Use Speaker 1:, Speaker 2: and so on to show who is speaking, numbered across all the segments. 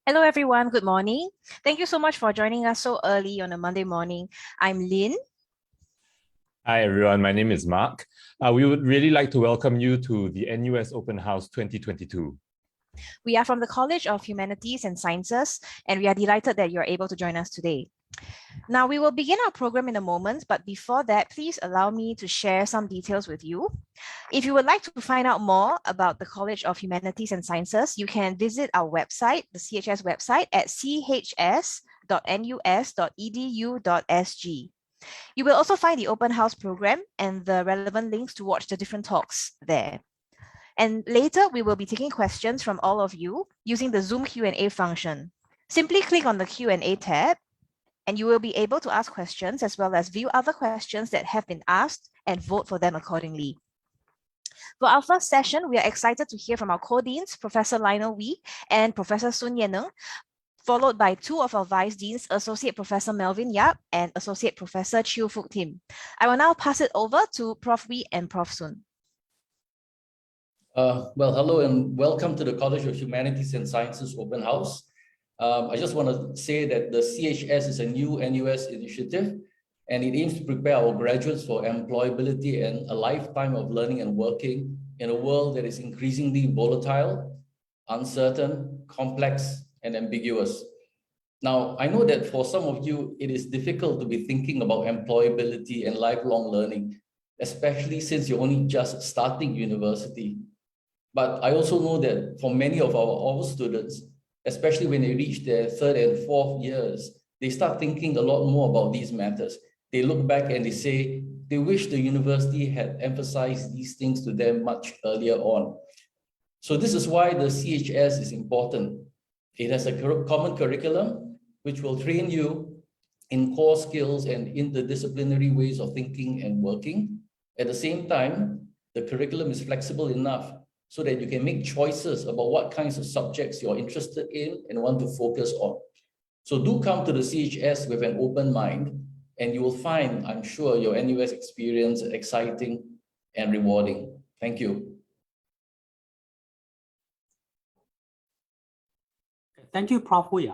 Speaker 1: Hello, everyone. Good morning. Thank you so much for joining us so early on a Monday morning. I'm Lynn.
Speaker 2: Hi, everyone. My name is Mark. We would really like to welcome you to the NUS Open House 2022.
Speaker 1: We are from the College of Humanities and Sciences, and we are delighted that you're able to join us today. Now, we will begin our program in a moment, but before that, please allow me to share some details with you. If you would like to find out more about the College of Humanities and Sciences, you can visit our website, the CHS website, at chs.nus.edu.sg. You will also find the open house program and the relevant links to watch the different talks there. And later, we will be taking questions from all of you using the Zoom Q&A function. Simply click on the Q&A tab, and you will be able to ask questions as well as view other questions that have been asked and vote for them accordingly. For our first session, we are excited to hear from our co-deans, Professor Lionel Wee and Professor Sun Yeneng, followed by two of our vice deans, Associate Professor Melvin Yap and Associate Professor Chew Fook Tim. I will now pass it over to Prof. Wee and Prof. Sun.
Speaker 3: Well, hello and welcome to the College of Humanities and Sciences Open House. I just want to say that the CHS is a new NUS initiative, and it aims to prepare our graduates for employability and a lifetime of learning and working in a world that is increasingly volatile, uncertain, complex, and ambiguous. Now, I know that for some of you, it is difficult to be thinking about employability and lifelong learning, especially since you're only just starting university. But I also know that for many of our students, especially when they reach their third and fourth years, they start thinking a lot more about these matters. They look back and they say they wish the university had emphasized these things to them much earlier on. So this is why the CHS is important. It has a common curriculum which will train you in core skills and interdisciplinary ways of thinking and working. At the same time, the curriculum is flexible enough so that you can make choices about what kinds of subjects you're interested in and want to focus on. So do come to the CHS with an open mind, and you will find, I'm sure, your NUS experience exciting and rewarding. Thank you.
Speaker 4: Thank you, Prof. Wee.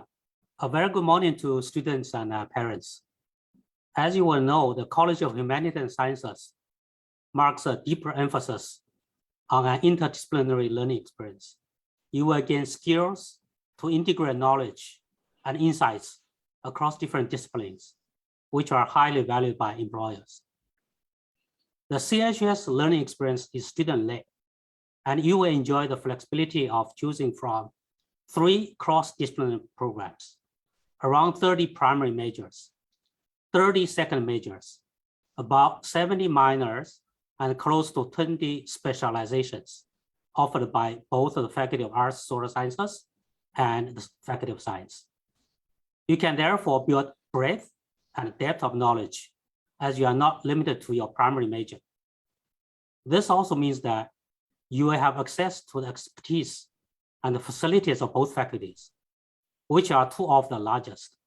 Speaker 4: A very good morning to students and parents. As you will know, the College of Humanities and Sciences marks a deeper emphasis on an interdisciplinary learning experience. You will gain skills to integrate knowledge and insights across different disciplines, which are highly valued by employers. The CHS learning experience is student-led, and you will enjoy the flexibility of choosing from 3 cross-disciplinary programs, around 30 primary majors, 30 second majors, about 70 minors, and close to 20 specializations offered by both the Faculty of Arts, Social Sciences, and the Faculty of Science. You can therefore build breadth and depth of knowledge as you are not limited to your primary major. This also means that you will have access to the expertise and the facilities of both faculties, which are 2 of the largest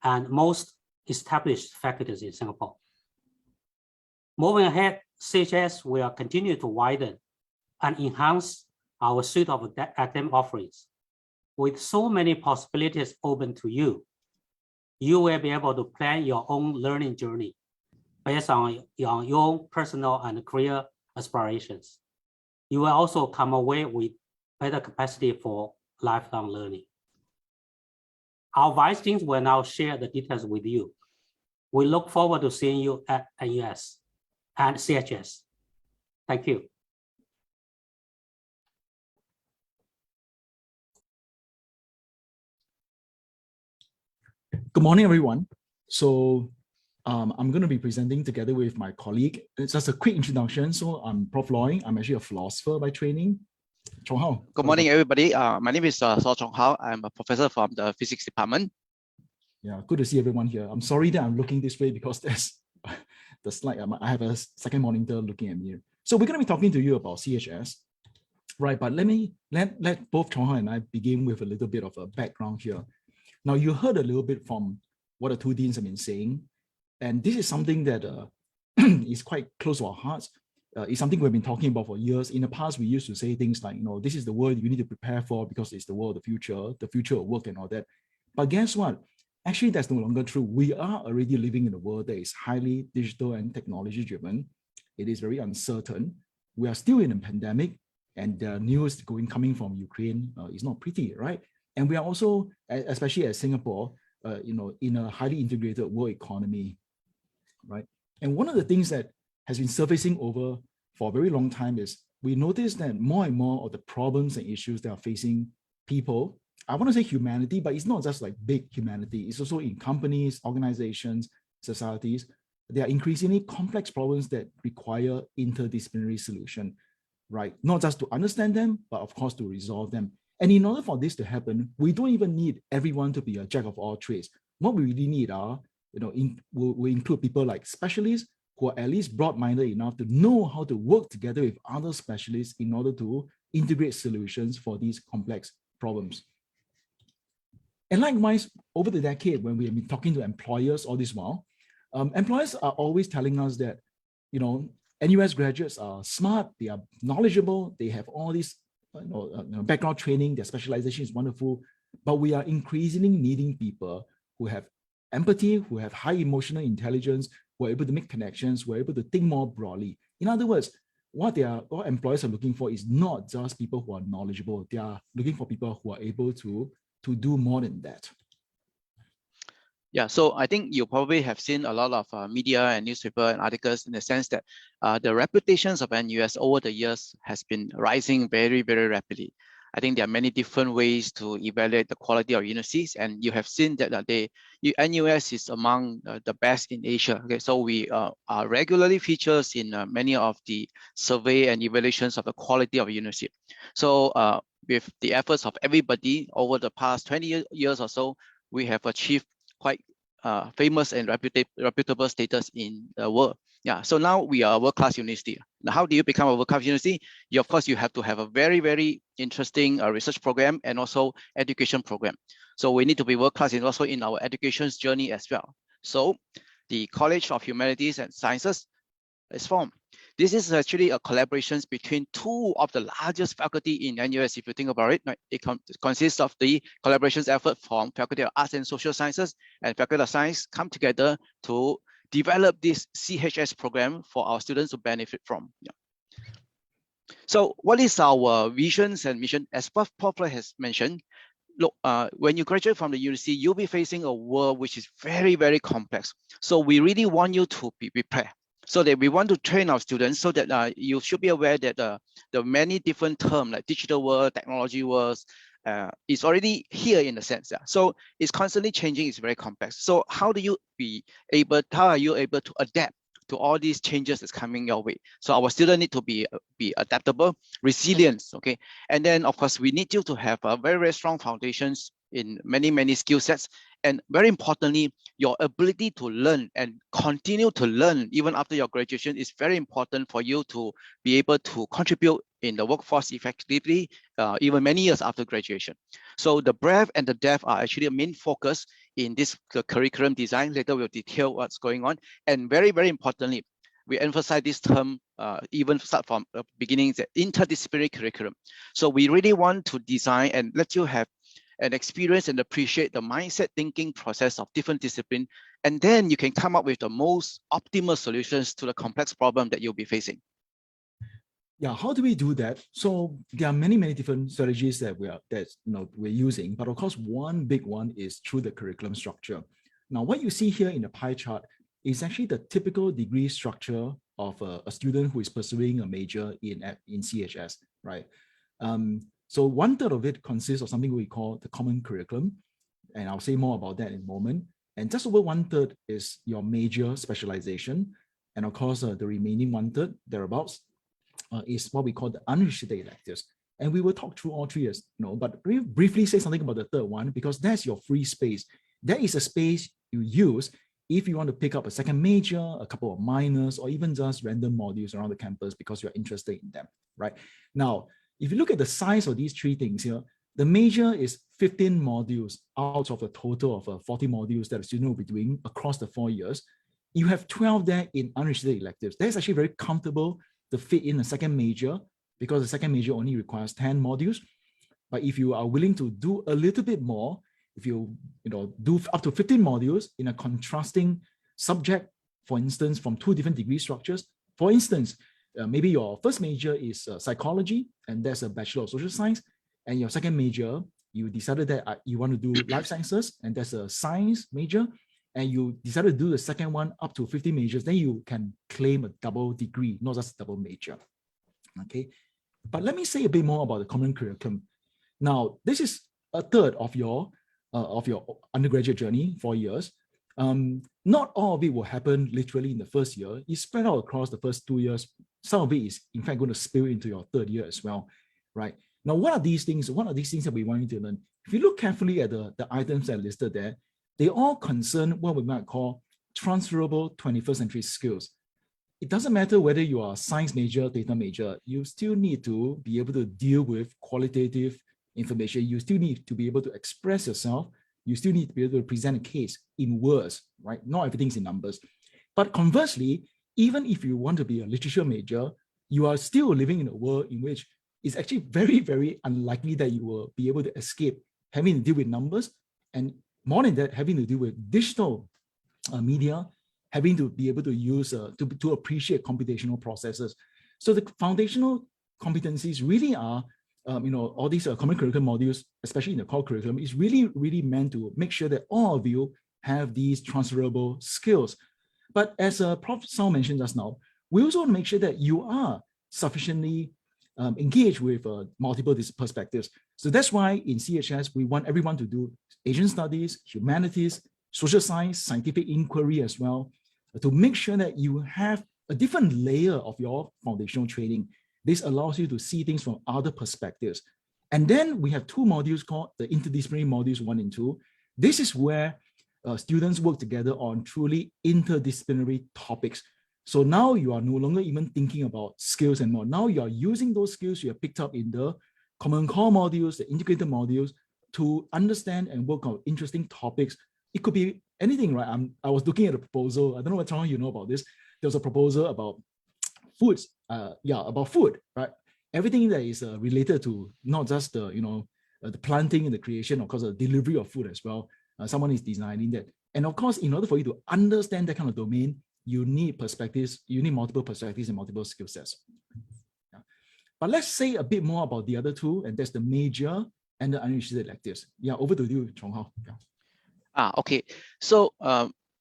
Speaker 4: and most established faculties in Singapore. Moving ahead, CHS will continue to widen and enhance our suite of academic offerings. With so many possibilities open to you, you will be able to plan your own learning journey based on your own personal and career aspirations. You will also come away with better capacity for lifelong learning. Our vice deans will now share the details with you. We look forward to seeing you at NUS and CHS. Thank you.
Speaker 5: Good morning, everyone. So I'm going to be presenting together with my colleague. It's just a quick introduction. So I'm Prof. Loy. I'm actually a philosopher by training. Chong Hao.
Speaker 6: Good morning, everybody. My name is Chong Hao. I'm a professor from the physics department.
Speaker 5: Yeah, good to see everyone here. I'm sorry that I'm looking this way because there's the slide. I have a second monitor looking at me. So we're going to be talking to you about CHS, right? But let both Chong Hao and I begin with a little bit of a background here. Now, you heard a little bit from what the two deans have been saying, and this is something that is quite close to our hearts. is something we've been talking about for years. In the past, we used to say things like, this is the world you need to prepare for because it's the world of the future of work and all that. But guess what? Actually, that's no longer true. We are already living in a world that is highly digital and technology driven. It is very uncertain. We are still in a pandemic, and the news coming from Ukraine is not pretty, right? And we are also, especially as Singapore, in a highly integrated world economy, right? And one of the things that has been surfacing over for a very long time is we notice that more and more of the problems and issues that are facing people, I want to say humanity, but it's not just like big humanity. It's also in companies, organizations, societies. There are increasingly complex problems that require interdisciplinary solution, right? Not just to understand them, but of course to resolve them. And in order for this to happen, we don't even need everyone to be a jack of all trades. What we really need are, we include people like specialists who are at least broad-minded enough to know how to work together with other specialists in order to integrate solutions for these complex problems. And likewise, over the decade, when we have been talking to employers all this while, employers are always telling us that, NUS graduates are smart, they are knowledgeable, they have all this background training, their specialization is wonderful, but we are increasingly needing people who have empathy, who have high emotional intelligence, who are able to make connections, who are able to think more broadly. In other words, what employers are looking for is not just people who are knowledgeable, they are looking for people who are able to do more than that.
Speaker 6: Yeah, so I think you probably have seen a lot of media and newspaper and articles in the sense that the reputations of NUS over the years has been rising very, very rapidly. I think there are many different ways to evaluate the quality of universities, and you have seen that NUS is among the best in Asia. Okay, so we are regularly features in many of the survey and evaluations of the quality of university. So with the efforts of everybody over the past 20 years or so, we have achieved quite famous and reputable status in the world. Yeah, so now we are a world-class university. Now, how do you become a world-class university? Of course, you have to have a very, very interesting research program and also education program. So we need to be world-class and also in our education journey as well. So the College of Humanities and Sciences is formed. This is actually a collaboration between two of the largest faculty in NUS, if you think about it. Right? It consists of the collaborations effort from Faculty of Arts and Social Sciences and Faculty of Science come together to develop this CHS program for our students to benefit from. Yeah. So what is our visions and mission? As Prof. has mentioned, look, when you graduate from the university, you'll be facing a world which is very, very complex. So we really want you to be prepared. So that we want to train our students so that you should be aware that the many different terms like digital world, technology worlds, is already here in a sense. Yeah. So it's constantly changing, it's very complex. So how are you able to adapt to all these changes that's coming your way? So our students need to be adaptable, resilient, okay? And then of course, we need you to have a very, very strong foundations in many, many skill sets. And very importantly, your ability to learn and continue to learn even after your graduation is very important for you to be able to contribute in the workforce effectively, even many years after graduation. So the breadth and the depth are actually a main focus in this curriculum design. Later we'll detail what's going on. And very, very importantly, we emphasize this term even start from the beginning, the interdisciplinary curriculum. So we really want to design and let you have and experience and appreciate the mindset thinking process of different disciplines. And then you can come up with the most optimal solutions to the complex problem that you'll be facing.
Speaker 5: Yeah, how do we do that? So there are many, many different strategies that we're using, but of course, one big one is through the curriculum structure. Now, what you see here in the pie chart is actually the typical degree structure of a student who is pursuing a major in CHS, right? So 1/3 of it consists of something we call the common curriculum, and I'll say more about that in a moment. And just over 1/3 is your major specialization, and of course, the remaining 1/3 thereabouts is what we call the unrestricted electives. And we will talk through all three, but briefly say something about the third one because that's your free space. That is a space you use if you want to pick up a second major, a couple of minors, or even just random modules around the campus because you're interested in them, right? Now, if you look at the size of these three things here, the major is 15 modules out of a total of 40 modules that a student will be doing across the 4 years. You have 12 there in unrestricted electives. That's actually very comfortable to fit in a second major, because the second major only requires 10 modules. But if you are willing to do a little bit more, if you do up to 15 modules in a contrasting subject, for instance, from 2 different degree structures, for instance, maybe your first major is psychology, and there's a Bachelor of Social Science, and your second major, you decided that you want to do life sciences, and there's a science major, and you decided to do the second one up to 50 majors, then you can claim a double degree, not just double major. Okay, but let me say a bit more about the common curriculum. Now, this is a third of your undergraduate journey, 4 years. Not all of it will happen literally in the first year. It's spread out across the first 2 years. Some of it is in fact going to spill into your third year as well, right? Now, what are these things? What are these things that we want you to learn? If you look carefully at the items that are listed there, they all concern what we might call transferable 21st century skills. It doesn't matter whether you are a science major, data major, you still need to be able to deal with qualitative information. You still need to be able to express yourself. You still need to be able to present a case in words, right? Not everything's in numbers. But conversely, even if you want to be a literature major, you are still living in a world in which it's actually very, very unlikely that you will be able to escape having to deal with numbers, and more than that, having to deal with digital media, having to be able to use, to appreciate computational processes. So the foundational competencies really are, all these common curriculum modules, especially in the core curriculum, is really, really meant to make sure that all of you have these transferable skills. But as Prof. Sao mentioned just now, we also want to make sure that you are sufficiently engaged with multiple perspectives. So that's why in CHS, we want everyone to do Asian studies, humanities, social science, scientific inquiry as well, to make sure that you have a different layer of your foundational training. This allows you to see things from other perspectives. And then we have 2 modules called the Interdisciplinary Modules 1 and 2. This is where students work together on truly interdisciplinary topics. So now you are no longer even thinking about skills and more. Now you are using those skills you have picked up in the common core modules, the integrated modules, to understand and work on interesting topics. It could be anything, right? I was looking at a proposal. I don't know what Chorng you know about this. There was a proposal about foods. About food, right? Everything that is related to not just the planting and the creation, of course, the delivery of food as well. Someone is designing that. And of course, in order for you to understand that kind of domain, you need perspectives, you need multiple perspectives and multiple skill sets. Yeah. But let's say a bit more about the other 2, and that's the major and the unrestricted electives. Yeah, over to you, Chorng. Yeah.
Speaker 6: Okay. So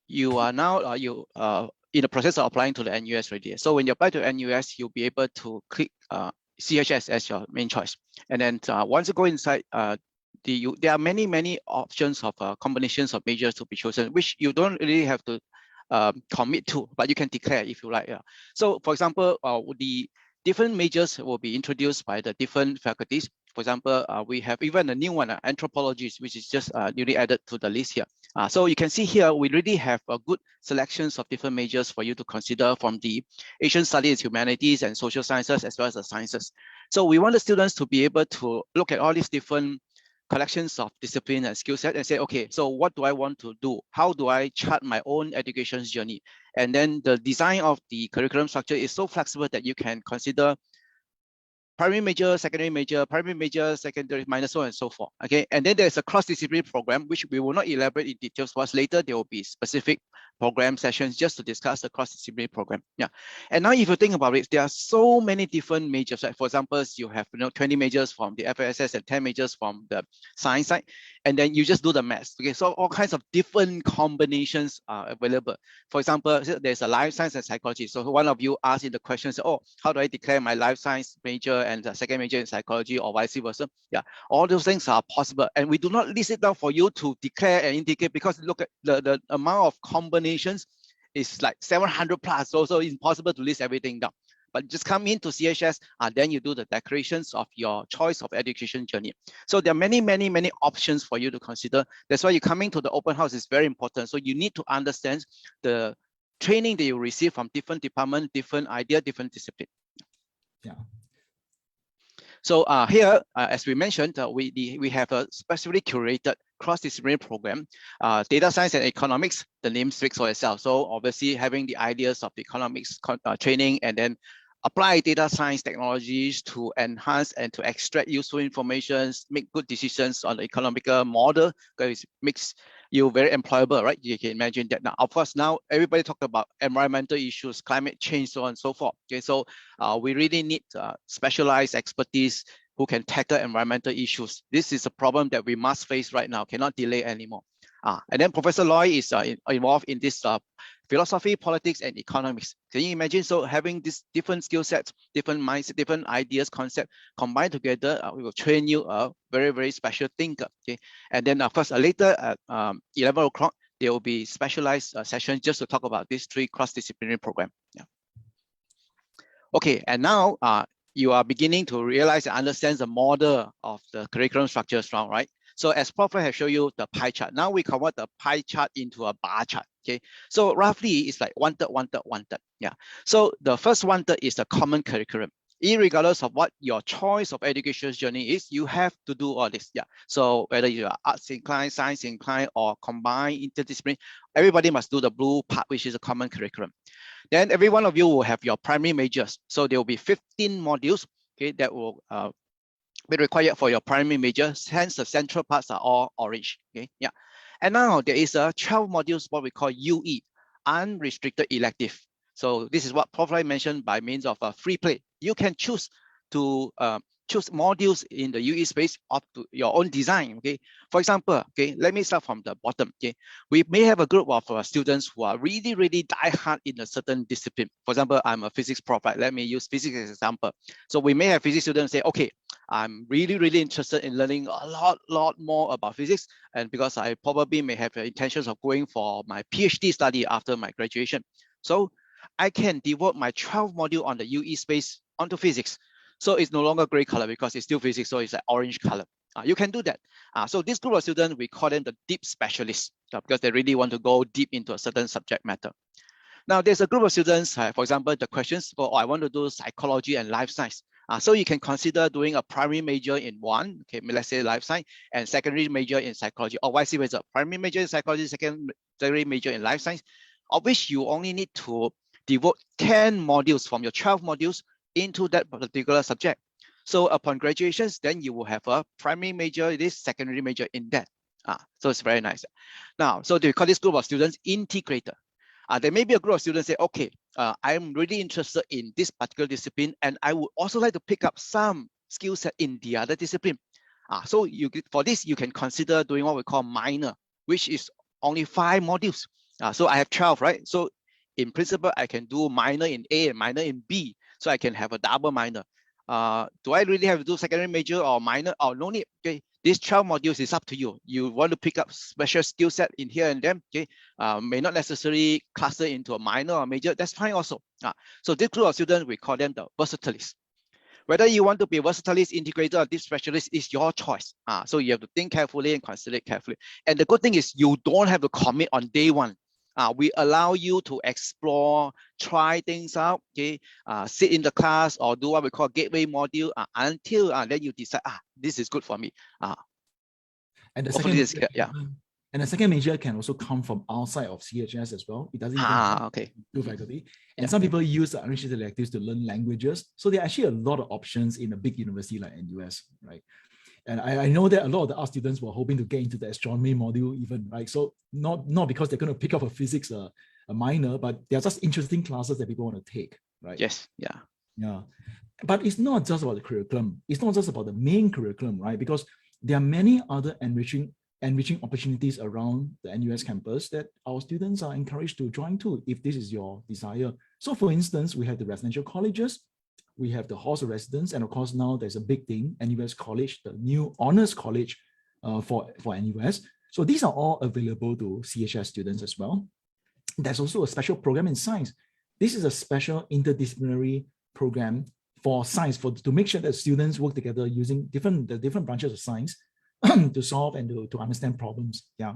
Speaker 6: you are now in the process of applying to the NUS already. So when you apply to NUS, you'll be able to click CHS as your main choice. And then once you go inside, there are many options of combinations of majors to be chosen, which you don't really have to commit to, but you can declare if you like. Yeah. So for example, the different majors will be introduced by the different faculties. For example, we have even a new one, Anthropology, which is just newly added to the list here. So you can see here, we really have a good selections of different majors for you to consider from the Asian Studies, Humanities, and Social Sciences, as well as the Sciences. So we want the students to be able to look at all these different collections of discipline and skill set and say, okay, so what do I want to do? How do I chart my own education journey? And then the design of the curriculum structure is so flexible that you can consider primary major, secondary major, primary major, secondary minor, so on and so forth. Okay, and then there's a cross-disciplinary program, which we will not elaborate in details for us later. There will be specific program sessions just to discuss the cross-disciplinary program. Yeah, and now if you think about it, there are so many different majors. Like for example, you have 20 majors from the FASS and 10 majors from the science side, and then you just do the maths. Okay, so all kinds of different combinations are available. For example, there's a life science and psychology. So one of you asked in the questions, oh, how do I declare my life science major and the second major in psychology, or vice versa? Yeah, all those things are possible, and we do not list it down for you to declare and indicate, because look at the amount of combinations is like 700 plus, so it's impossible to list everything down. But just come into CHS and then you do the declarations of your choice of education journey. So there are many options for you to consider. That's why you coming to the open house is very important. So you need to understand the training that you receive from different departments, different idea, different discipline.
Speaker 5: Yeah.
Speaker 6: So here, as we mentioned, we have a specially curated cross-disciplinary program, data science and economics. The name speaks for itself. So obviously having the ideas of the economics training, and then apply data science technologies to enhance and to extract useful information, make good decisions on the economical model, because it makes you very employable, right? You can imagine that now. Of course, now everybody talk about environmental issues, climate change, so on and so forth. Okay, so we really need specialized expertise who can tackle environmental issues. This is a problem that we must face right now, cannot delay anymore. And then Professor Loy is involved in this philosophy, politics, and economics. Can you imagine? So having these different skill sets, different mindsets, different ideas, concepts combined together, we will train you a very, very special thinker. Okay, and then of course later at 11 o'clock there will be specialized sessions just to talk about these 3 cross-disciplinary programs. Yeah. Okay, and now you are beginning to realize and understand the model of the curriculum structures now, right? So as Prof has shown you the pie chart, now we convert the pie chart into a bar chart. Okay, so roughly it's like 1/3, 1/3, 1/3. Yeah. So the first 1/3 is the common curriculum. Irregardless of what your choice of education journey is, you have to do all this. Yeah. So whether you are arts inclined, science inclined, or combined interdisciplinary, everybody must do the blue part, which is a common curriculum. Then every one of you will have your primary majors. So there will be 15 modules, okay, that will be required for your primary major. Hence, the central parts are all orange. Okay, yeah. And now there is a 12 modules, what we call UE, Unrestricted Elective. So this is what Prof mentioned by means of a free play. You can choose to choose modules in the UE space up to your own design. Okay, for example, okay, let me start from the bottom. Okay, we may have a group of students who are really, really die hard in a certain discipline. For example, I'm a physics prof, right? Let me use physics as an example. So we may have physics students say, okay, I'm really, really interested in learning a lot more about physics, and because I probably may have intentions of going for my PhD study after my graduation. So I can devote my 12 module on the UE space onto physics. So it's no longer gray color because it's still physics, so it's an orange color. You can do that. So this group of students, we call them the deep specialists because they really want to go deep into a certain subject matter. Now there's a group of students, for example, the questions, oh, I want to do psychology and life science. So you can consider doing a primary major in one, okay, let's say life science, and secondary major in psychology, or vice versa. Primary major in psychology, secondary major in life science, of which you only need to devote 10 modules from your 12 modules into that particular subject. So upon graduations, then you will have a primary major, this secondary major in that. So it's very nice. Now, so they call this group of students integrator. There may be a group of students say, okay, I'm really interested in this particular discipline, and I would also like to pick up some skill set in the other discipline. So for this, you can consider doing what we call minor, which is only 5 modules. So I have 12, right? So in principle, I can do minor in A and minor in B, so I can have a double minor. Do I really have to do secondary major or minor? Oh, no need. Okay, these 12 modules is up to you. You want to pick up special skill set in here and there. Okay, may not necessarily cluster into a minor or major. That's fine also. So this group of students, we call them the versatilists. Whether you want to be a versatilist, integrator, or deep specialist is your choice. So you have to think carefully and consider it carefully. And the good thing is you don't have to commit on day one. We allow you to explore, try things out, okay, sit in the class or do what we call gateway module until then you decide, this is good for me.
Speaker 5: And the second major, and the second major can also come from outside of CHS as well. It doesn't even do faculty. And some people use the unrestricted electives to learn languages. So there are actually a lot of options in a big university like NUS, right? And I know that a lot of the art students were hoping to get into the astronomy module even, right? So not because they're going to pick up a physics a minor, but they're just interesting classes that people want to take, right?
Speaker 6: Yes, yeah.
Speaker 5: Yeah. But it's not just about the curriculum. It's not just about the main curriculum, right? Because there are many other enriching opportunities around the NUS campus that our students are encouraged to join to if this is your desire. So for instance, we have the residential colleges, we have the halls of residence, and of course now there's a big thing, NUS College, the new honors college for NUS. So these are all available to CHS students as well. There's also a special program in science. This is a special interdisciplinary program for science, to make sure that students work together using the different branches of science to solve and to understand problems. Yeah.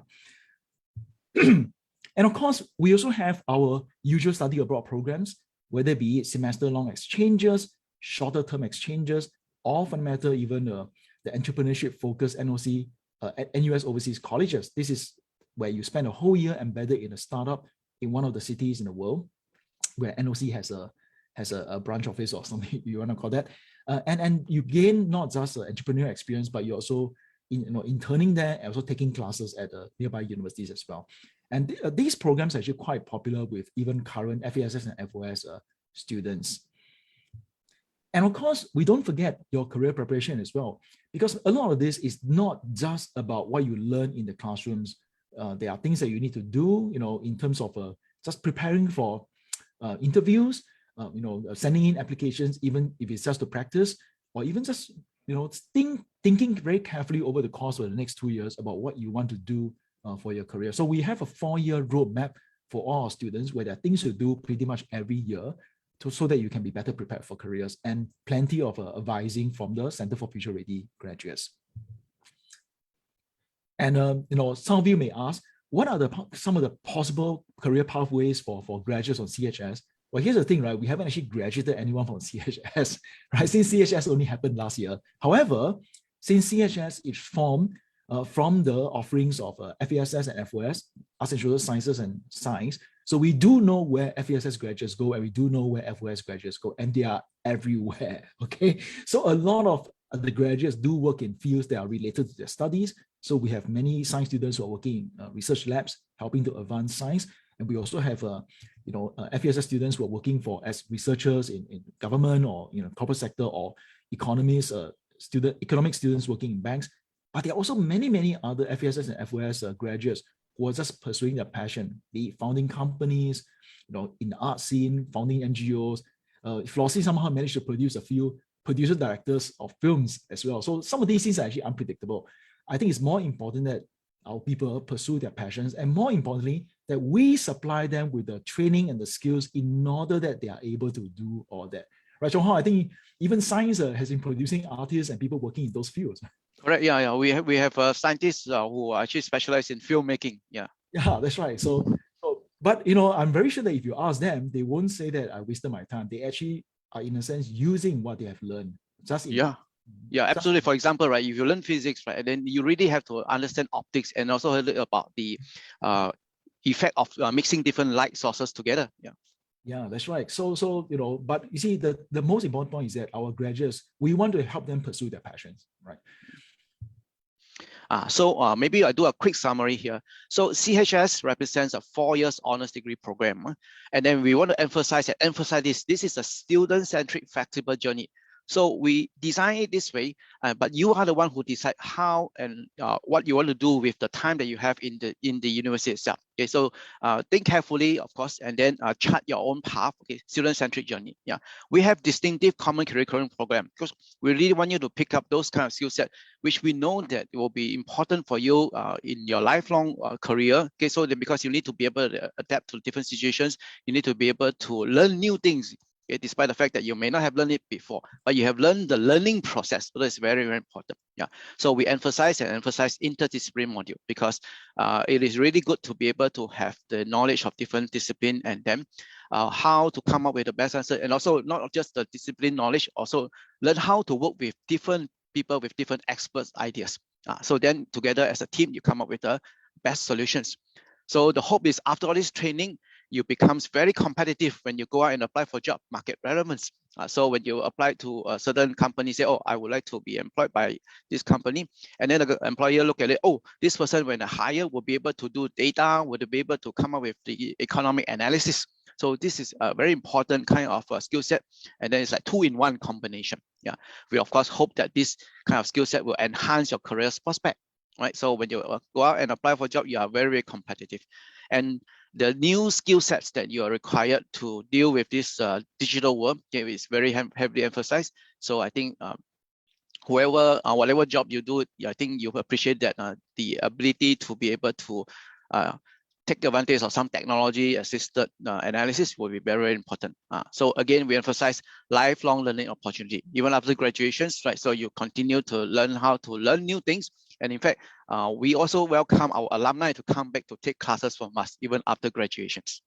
Speaker 5: And of course, we also have our usual study abroad programs, whether it be semester-long exchanges, shorter-term exchanges, or for the matter, even the entrepreneurship-focused NOC at NUS Overseas Colleges. This is where you spend a whole year embedded in a startup in one of the cities in the world, where NOC has a has a branch office or something you want to call that. And you gain not just entrepreneurial experience, but you also interning there and also taking classes at nearby universities as well. And these programs are actually quite popular with even current FASS and FOS students. And of course, we don't forget your career preparation as well, because a lot of this is not just about what you learn in the classrooms. There are things that you need to do, in terms of just preparing for interviews, sending in applications, even if it's just to practice, or even just, thinking very carefully over the course of the next 2 years about what you want to do for your career. So we have a 4-year roadmap for all our students where there are things to do pretty much every year so that you can be better prepared for careers, and plenty of advising from the Center for Future Ready graduates. And some of you may ask, what are some of the possible career pathways for graduates on CHS? Well, here's the thing, right? We haven't actually graduated anyone from CHS, right? Since CHS only happened last year. However, since CHS is formed from the offerings of FASS and FOS, Arts and Social Sciences and Science, so we do know where FASS graduates go, and we do know where FOS graduates go, and they are everywhere, okay? So a lot of the graduates do work in fields that are related to their studies. So we have many science students who are working in research labs, helping to advance science. And we also have, FASS students who are working as researchers in government or corporate sector, or economics, economic students working in banks. But there are also many, many other FASS and FOS graduates who are just pursuing their passion, be it founding companies, in the art scene, founding NGOs. Flossie somehow managed to produce a few producer directors of films as well. So some of these things are actually unpredictable. I think it's more important that our people pursue their passions, and more importantly, that we supply them with the training and the skills in order that they are able to do all that. Right, Chorng, I think even science has been producing artists and people working in those fields.
Speaker 6: Correct. Yeah. We have scientists who are actually specialize in filmmaking. Yeah.
Speaker 5: Yeah, that's right. But I'm very sure that if you ask them, they won't say that I wasted my time. They actually are, in a sense, using what they have learned. Yeah, absolutely. For example, right, if you learn physics, right, then you really have to understand optics and also about the effect of mixing different light sources together. Yeah, that's right. So but you see, the most important point is that our graduates, we want to help them pursue their passions, right?
Speaker 6: So maybe I do a quick summary here. So CHS represents a 4-year honors degree program, and then we want to emphasize this. This is a student-centric, flexible journey. So we design it this way, but you are the one who decide how and what you want to do with the time that you have in the university itself. Okay, so think carefully, of course, and then chart your own path. Okay, student-centric journey. Yeah, we have distinctive common curriculum program because we really want you to pick up those kind of skill set, which we know that it will be important for you in your lifelong career. Okay, so because you need to be able to adapt to different situations, you need to be able to learn new things. Okay, despite the fact that you may not have learned it before, but you have learned the learning process. So that's very, very important. Yeah. So we emphasize interdisciplinary module because it is really good to be able to have the knowledge of different discipline and then how to come up with the best answer, and also not just the discipline knowledge, also learn how to work with different people with different experts ideas. So then together as a team, you come up with the best solutions. So the hope is after all this training, you becomes very competitive when you go out and apply for job market relevance. So when you apply to a certain company, say, oh, I would like to be employed by this company. And then the employer look at it, oh, this person when I hire will be able to do data, will be able to come up with the economic analysis. So this is a very important kind of skill set. And then it's like 2-in-1 combination. Yeah, we of course hope that this kind of skill set will enhance your career prospect. Right, so when you go out and apply for a job, you are very, very competitive. And the new skill sets that you are required to deal with this digital world, okay, is very heavily emphasized. So I think whatever job you do, I think you appreciate that the ability to be able to take advantage of some technology assisted analysis will be very, very important. So again, we emphasize lifelong learning opportunity, even after graduations, right? So you continue to learn how to learn new things. And in fact, we also welcome our alumni to come back to take classes from us, even after graduations.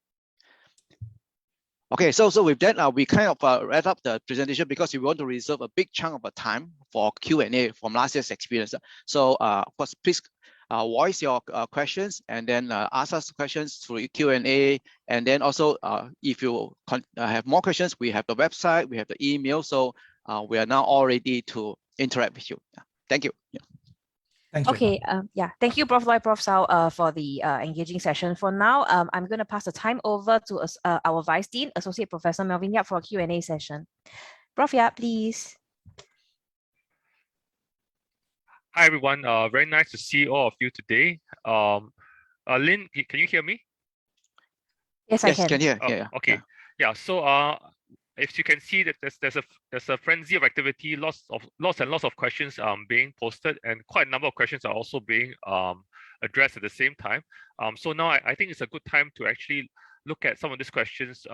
Speaker 6: Okay, so with that, we kind of wrap up the presentation because we want to reserve a big chunk of our time for Q&A from last year's experience. So of course, please voice your questions and then ask us questions through Q&A. And then also, if you have more questions, we have the website, we have the email. So we are now all ready to interact with you. Yeah. Thank you. Yeah.
Speaker 5: Thanks.
Speaker 1: Okay, yeah, thank you, Prof. Loy, Prof. Sao, for the engaging session. For now, I'm going to pass the time over to our Vice Dean, Associate Professor Melvin Yap, for a Q&A session. Prof. Yap, please.
Speaker 7: Hi, everyone. Very nice to see all of you today. Lynn, can you hear me?
Speaker 1: Yes, I can.
Speaker 6: hear.
Speaker 7: Oh,
Speaker 6: Yeah.
Speaker 7: okay. Yeah. So, if you can see that there's a frenzy of activity, lots and lots of questions being posted, and quite a number of questions are also being addressed at the same time. So now I think it's a good time to actually look at some of these questions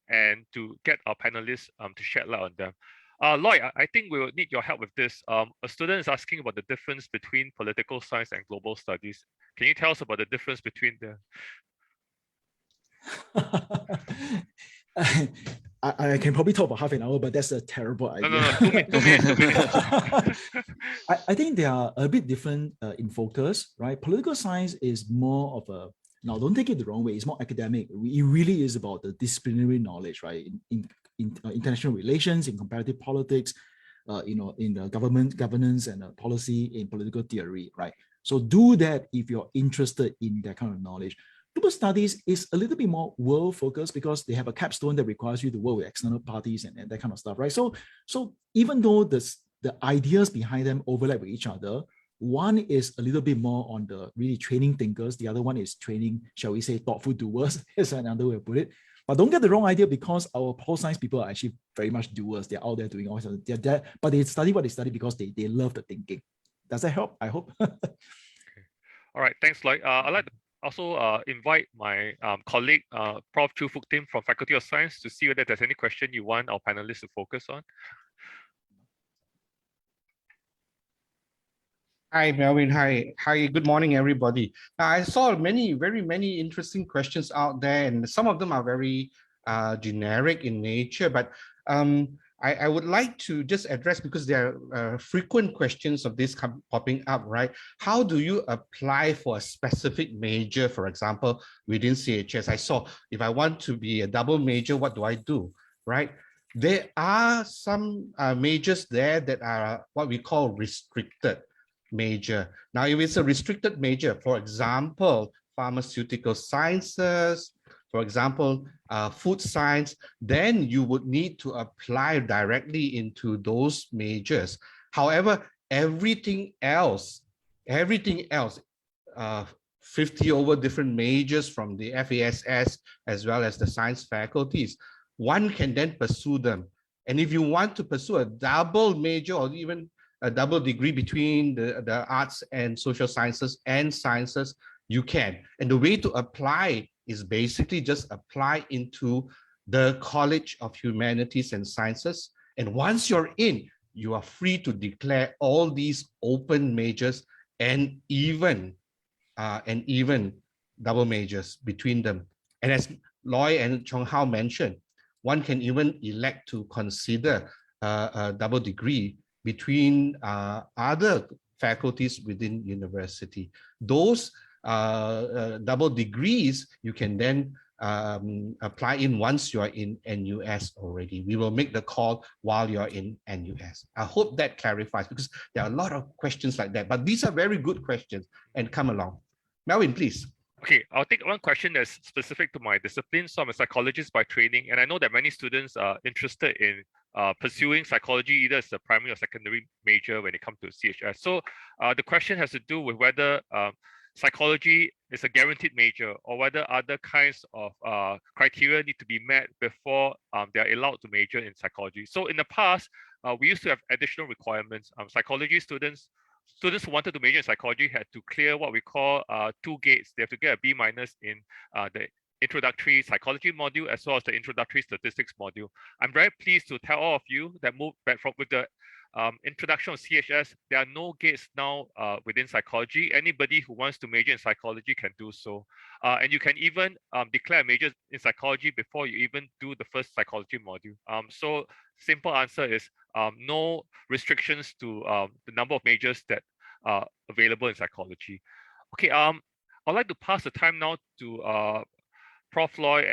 Speaker 7: and to get our panelists to shed light on them. Lloyd, I think we will need your help with this. A student is asking about the difference between political science and global studies. Can you tell us about the difference between the?
Speaker 5: I can probably talk about half an hour, but that's a terrible idea.
Speaker 7: No, 2 minutes. 2 minutes.
Speaker 5: I think they are a bit different in focus, right? Political science is more of a, now don't take it the wrong way, it's more academic. It really is about the disciplinary knowledge, right? In international relations, in comparative politics, in the governance and policy, in political theory, right? So do that if you're interested in that kind of knowledge. Global studies is a little bit more world focused because they have a capstone that requires you to work with external parties and that kind of stuff, right? So even though the ideas behind them overlap with each other, one is a little bit more on the really training thinkers. The other one is training, shall we say, thoughtful doers, is another way to put it. But don't get the wrong idea, because our pol science people are actually very much doers. They're out there doing all they're there, but they study what they study because they love the thinking. Does that help? I hope.
Speaker 7: Okay. All right, thanks, Lloyd. I'd like to also invite my colleague, Prof. Chu Fook Tim from Faculty of Science, to see whether there's any question you want our panelists to focus on.
Speaker 8: Hi, Melvin. Hi. Good morning, everybody. I saw very many interesting questions out there, and some of them are very generic in nature, but I would like to just address, because there are frequent questions of this popping up, right? How do you apply for a specific major, for example, within CHS? I saw, if I want to be a double major, what do I do, right? There are some majors there that are what we call restricted major. Now, if it's a restricted major, for example, pharmaceutical sciences, for example, food science, then you would need to apply directly into those majors. However, everything else, 50 over different majors from the FASS as well as the science faculties, one can then pursue them. And if you want to pursue a double major or even a double degree between the arts and social sciences and sciences, you can. And the way to apply is basically just apply into the College of Humanities and Sciences. And once you're in, you are free to declare all these open majors and even double majors between them. And as Loy and Chong Hao mentioned, one can even elect to consider a double degree between other faculties within university. Those double degrees you can then apply in once you are in NUS already. We will make the call while you're in NUS. I hope that clarifies, because there are a lot of questions like that, but these are very good questions, and come along. Melvin, please.
Speaker 7: Okay, I'll take one question that's specific to my discipline. So I'm a psychologist by training, and I know that many students are interested in pursuing psychology either as a primary or secondary major when it comes to CHS. So the question has to do with whether psychology is a guaranteed major, or whether other kinds of criteria need to be met before they are allowed to major in psychology. So in the past, we used to have additional requirements. Psychology students who wanted to major in psychology had to clear what we call 2 gates. They have to get a B- in the introductory psychology module as well as the introductory statistics module. I'm very pleased to tell all of you that with the introduction of CHS, there are no gates now within psychology. Anybody who wants to major in psychology can do so. And you can even declare a major in psychology before you even do the first psychology module. So simple answer is no restrictions to the number of majors that are available in psychology. Okay, I'd like to pass the time now to Prof. Loy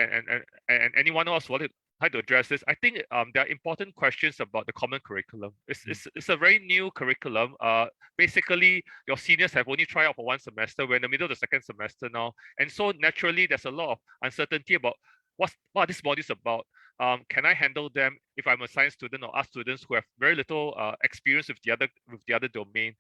Speaker 7: and anyone else who would like to address this. I think there are important questions about the common curriculum. It's a very new curriculum. Basically, your seniors have only tried out for one semester. We're in the middle of the second semester now. And so naturally, there's a lot of uncertainty about what are these modules about. Can I handle them if I'm a science student or art students who have very little experience with the other domain?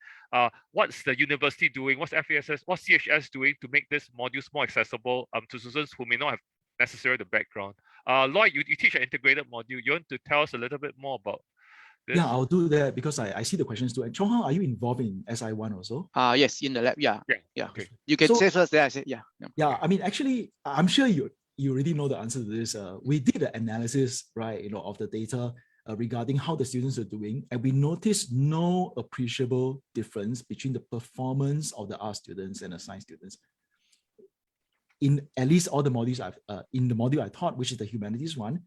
Speaker 7: What's the university doing? What's FASS? What's CHS doing to make these modules more accessible to students who may not have necessarily the background? Lloyd, you teach an integrated module. You want to tell us a little bit more about this?
Speaker 5: Yeah, I'll do that because I see the questions too. And Chorng, are you involved in SI1 also?
Speaker 6: Yes, in the lab. Yeah.
Speaker 7: Okay.
Speaker 6: You can
Speaker 5: So-
Speaker 6: say first. Then I say
Speaker 5: Yeah, I mean, actually, I'm sure you already know the answer to this. We did an analysis, right, of the data regarding how the students are doing, and we noticed no appreciable difference between the performance of the art students and the science students. In at least all the modules in the module I taught, which is the humanities one,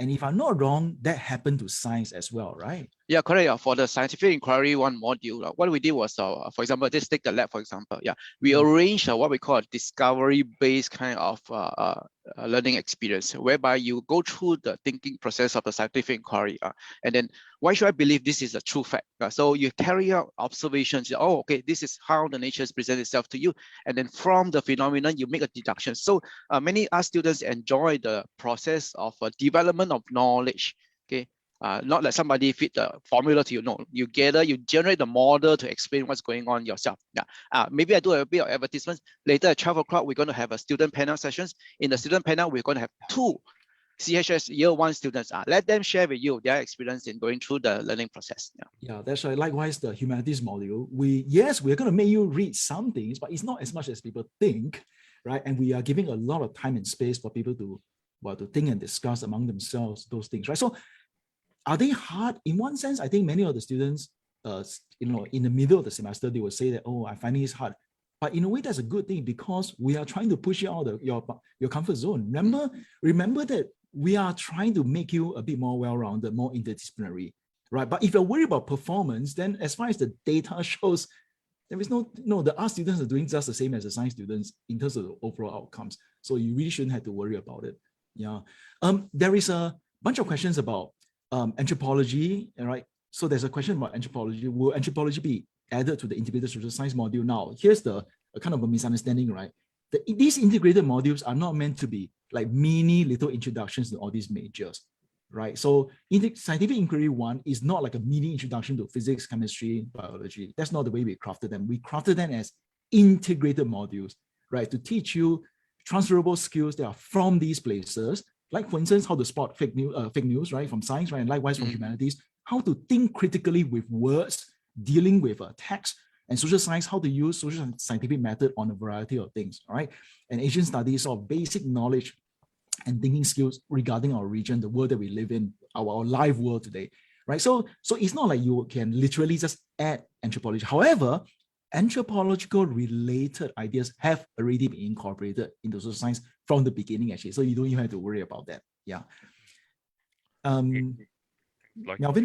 Speaker 5: and if I'm not wrong, that happened to science as well, right?
Speaker 6: Yeah, correct. For the scientific inquiry one module, what we did was, for example, just take the lab, for example. Yeah, we arranged what we call a discovery-based kind of learning experience, whereby you go through the thinking process of the scientific inquiry. And then, why should I believe this is a true fact? So you carry out observations. Oh, okay, this is how the nature presents itself to you. And then from the phenomenon, you make a deduction. So many art students enjoy the process of development of knowledge. Okay. Not like somebody fit the formula to you. No, you generate the model to explain what's going on yourself. Yeah. Maybe I do a bit of advertisements. Later at 12 o'clock, we're going to have a student panel sessions. In the student panel, we're going to have 2 CHS year 1 students. Let them share with you their experience in going through the learning process.
Speaker 5: Yeah, that's right. Likewise, the humanities module, we're going to make you read some things, but it's not as much as people think, right? And we are giving a lot of time and space for people to think and discuss among themselves those things, right? So are they hard? In one sense, I think many of the students, in the middle of the semester, they will say that, oh, I'm finding this hard. But in a way, that's a good thing because we are trying to push you out of your comfort zone. Remember that we are trying to make you a bit more well-rounded, more interdisciplinary, right? But if you're worried about performance, then as far as the data shows, there is the art students are doing just the same as the science students in terms of the overall outcomes. So you really shouldn't have to worry about it. Yeah. There is a bunch of questions about anthropology, right? So there's a question about anthropology. Will anthropology be added to the integrated social science module? Now, here's the kind of a misunderstanding, right? These integrated modules are not meant to be like mini little introductions to all these majors, right? So scientific inquiry 1 is not like a mini introduction to physics, chemistry, biology. That's not the way we crafted them. We crafted them as integrated modules, right? To teach you transferable skills that are from these places. Like, for instance, how to spot fake news, right, from science, right, and likewise from humanities, how to think critically with words, dealing with text, and social science, how to use social scientific method on a variety of things, all right? And Asian studies of basic knowledge and thinking skills regarding our region, the world that we live in, our live world today, right? So it's not like you can literally just add anthropology. However, anthropological related ideas have already been incorporated into social science from the beginning, actually. So you don't even have to worry about that. Yeah. Melvin,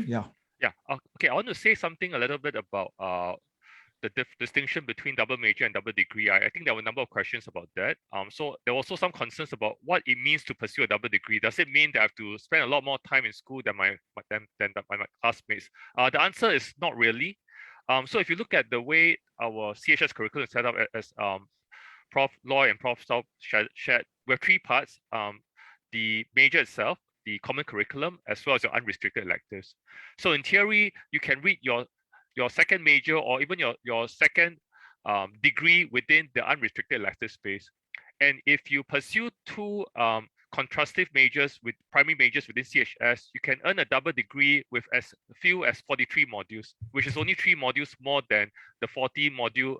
Speaker 5: yeah.
Speaker 7: Yeah. Okay, I want to say something a little bit about the distinction between double major and double degree. I think there were a number of questions about that. So there were also some concerns about what it means to pursue a double degree. Does it mean that I have to spend a lot more time in school than my classmates? The answer is not really. So if you look at the way our CHS curriculum is set up, as Prof. Loy and Prof. South shared, we have 3 parts: the major itself, the common curriculum, as well as your unrestricted electives. So in theory, you can read your second major or even your second degree within the unrestricted elective space. And if you pursue 2 contrastive majors with primary majors within CHS, you can earn a double degree with as few as 43 modules, which is only 3 modules more than the 40 module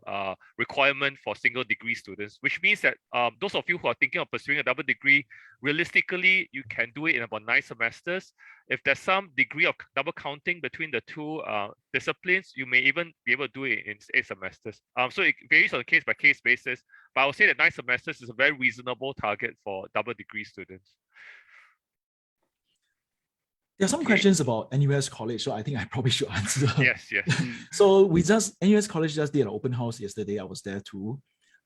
Speaker 7: requirement for single degree students, which means that those of you who are thinking of pursuing a double degree, realistically, you can do it in about 9 semesters. If there's some degree of double counting between the 2 disciplines, you may even be able to do it in 8 semesters. So it varies on a case-by-case basis, but I would say that 9 semesters is a very reasonable target for double degree students.
Speaker 5: There are some questions about NUS College, so I think I probably should answer.
Speaker 7: Yes.
Speaker 5: So NUS College just did an open house yesterday. I was there too.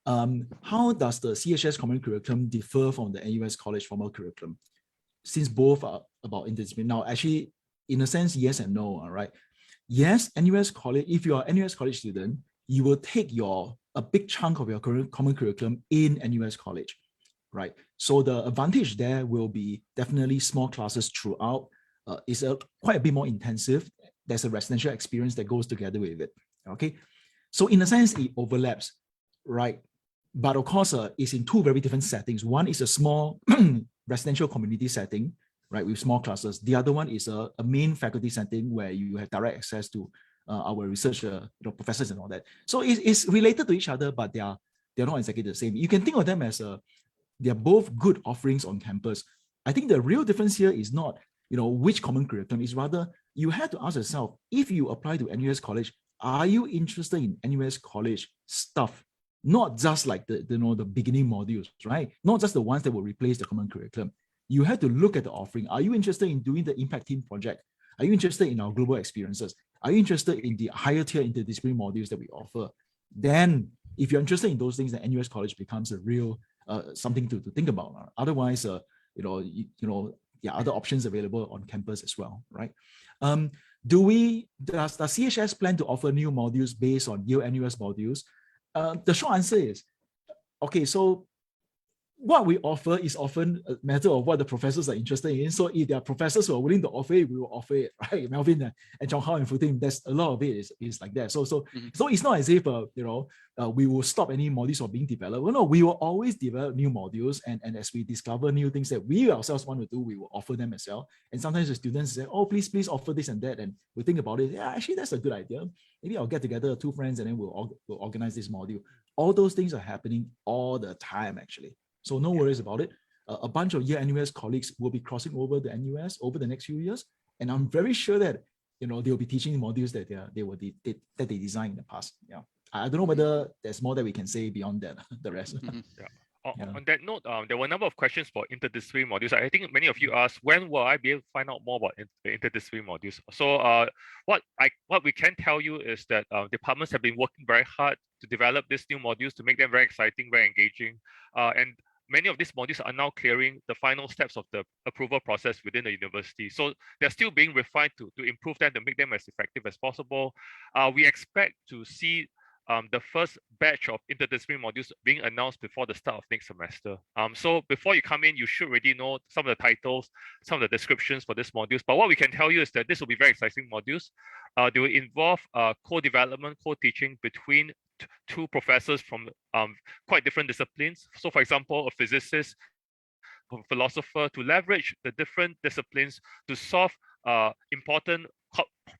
Speaker 5: how does the CHS common curriculum differ from the NUS college formal curriculum? Since both are about interdisciplinary. Now, actually, in a sense, yes and no, all right? Yes, NUS college, if you are an NUS college student, you will take a big chunk of your common curriculum in NUS college, right? So the advantage there will be definitely small classes throughout. It's quite a bit more intensive. There's a residential experience that goes together with it, okay? So in a sense, it overlaps, right? But of course, it's in two very different settings. One is a small residential community setting, right, with small classes. The other one is a main faculty setting where you have direct access to our research professors and all that. So it's related to each other, but they're not exactly the same. You can think of them as they're both good offerings on campus. I think the real difference here is not which common curriculum, is rather you have to ask yourself, if you apply to NUS college, are you interested in NUS college stuff? Not just like the beginning modules, right? Not just the ones that will replace the common curriculum. You have to look at the offering. Are you interested in doing the impact team project? Are you interested in our global experiences? Are you interested in the higher tier interdisciplinary modules that we offer? Then, if you're interested in those things, then NUS college becomes a real something to think about. Otherwise, there are other options available on campus as well, right? Does CHS plan to offer new modules based on Yale NUS modules? The short answer is, okay, so what we offer is often a matter of what the professors are interested in. So if there are professors who are willing to offer it, we will offer it, right? Melvin and Chorng and Futim, there's a lot of it is like that. So it's not as if we will stop any modules from being developed. Well, no, we will always develop new modules, and as we discover new things that we ourselves want to do, we will offer them as well. And sometimes the students say, oh, please offer this and that, and we think about it. Yeah, actually that's a good idea. Maybe I'll get together 2 friends and then we'll organize this module. All those things are happening all the time, actually. So no worries about it. A bunch of Yale NUS colleagues will be crossing over the NUS over the next few years, and I'm very sure that they'll be teaching modules that they designed in the past. Yeah, I don't know whether there's more that we can say beyond that. The rest.
Speaker 7: Yeah. On that note, there were a number of questions for interdisciplinary modules. I think many of you asked, when will I be able to find out more about the interdisciplinary modules? So what we can tell you is that departments have been working very hard to develop these new modules to make them very exciting, very engaging, and many of these modules are now clearing the final steps of the approval process within the university. So they're still being refined to improve them, to make them as effective as possible. We expect to see the first batch of interdisciplinary modules being announced before the start of next semester. So before you come in, you should already know some of the titles, some of the descriptions for these modules. But what we can tell you is that this will be very exciting modules. They will involve co-development, co-teaching between 2 professors from quite different disciplines. So for example, a physicist, a philosopher, to leverage the different disciplines to solve important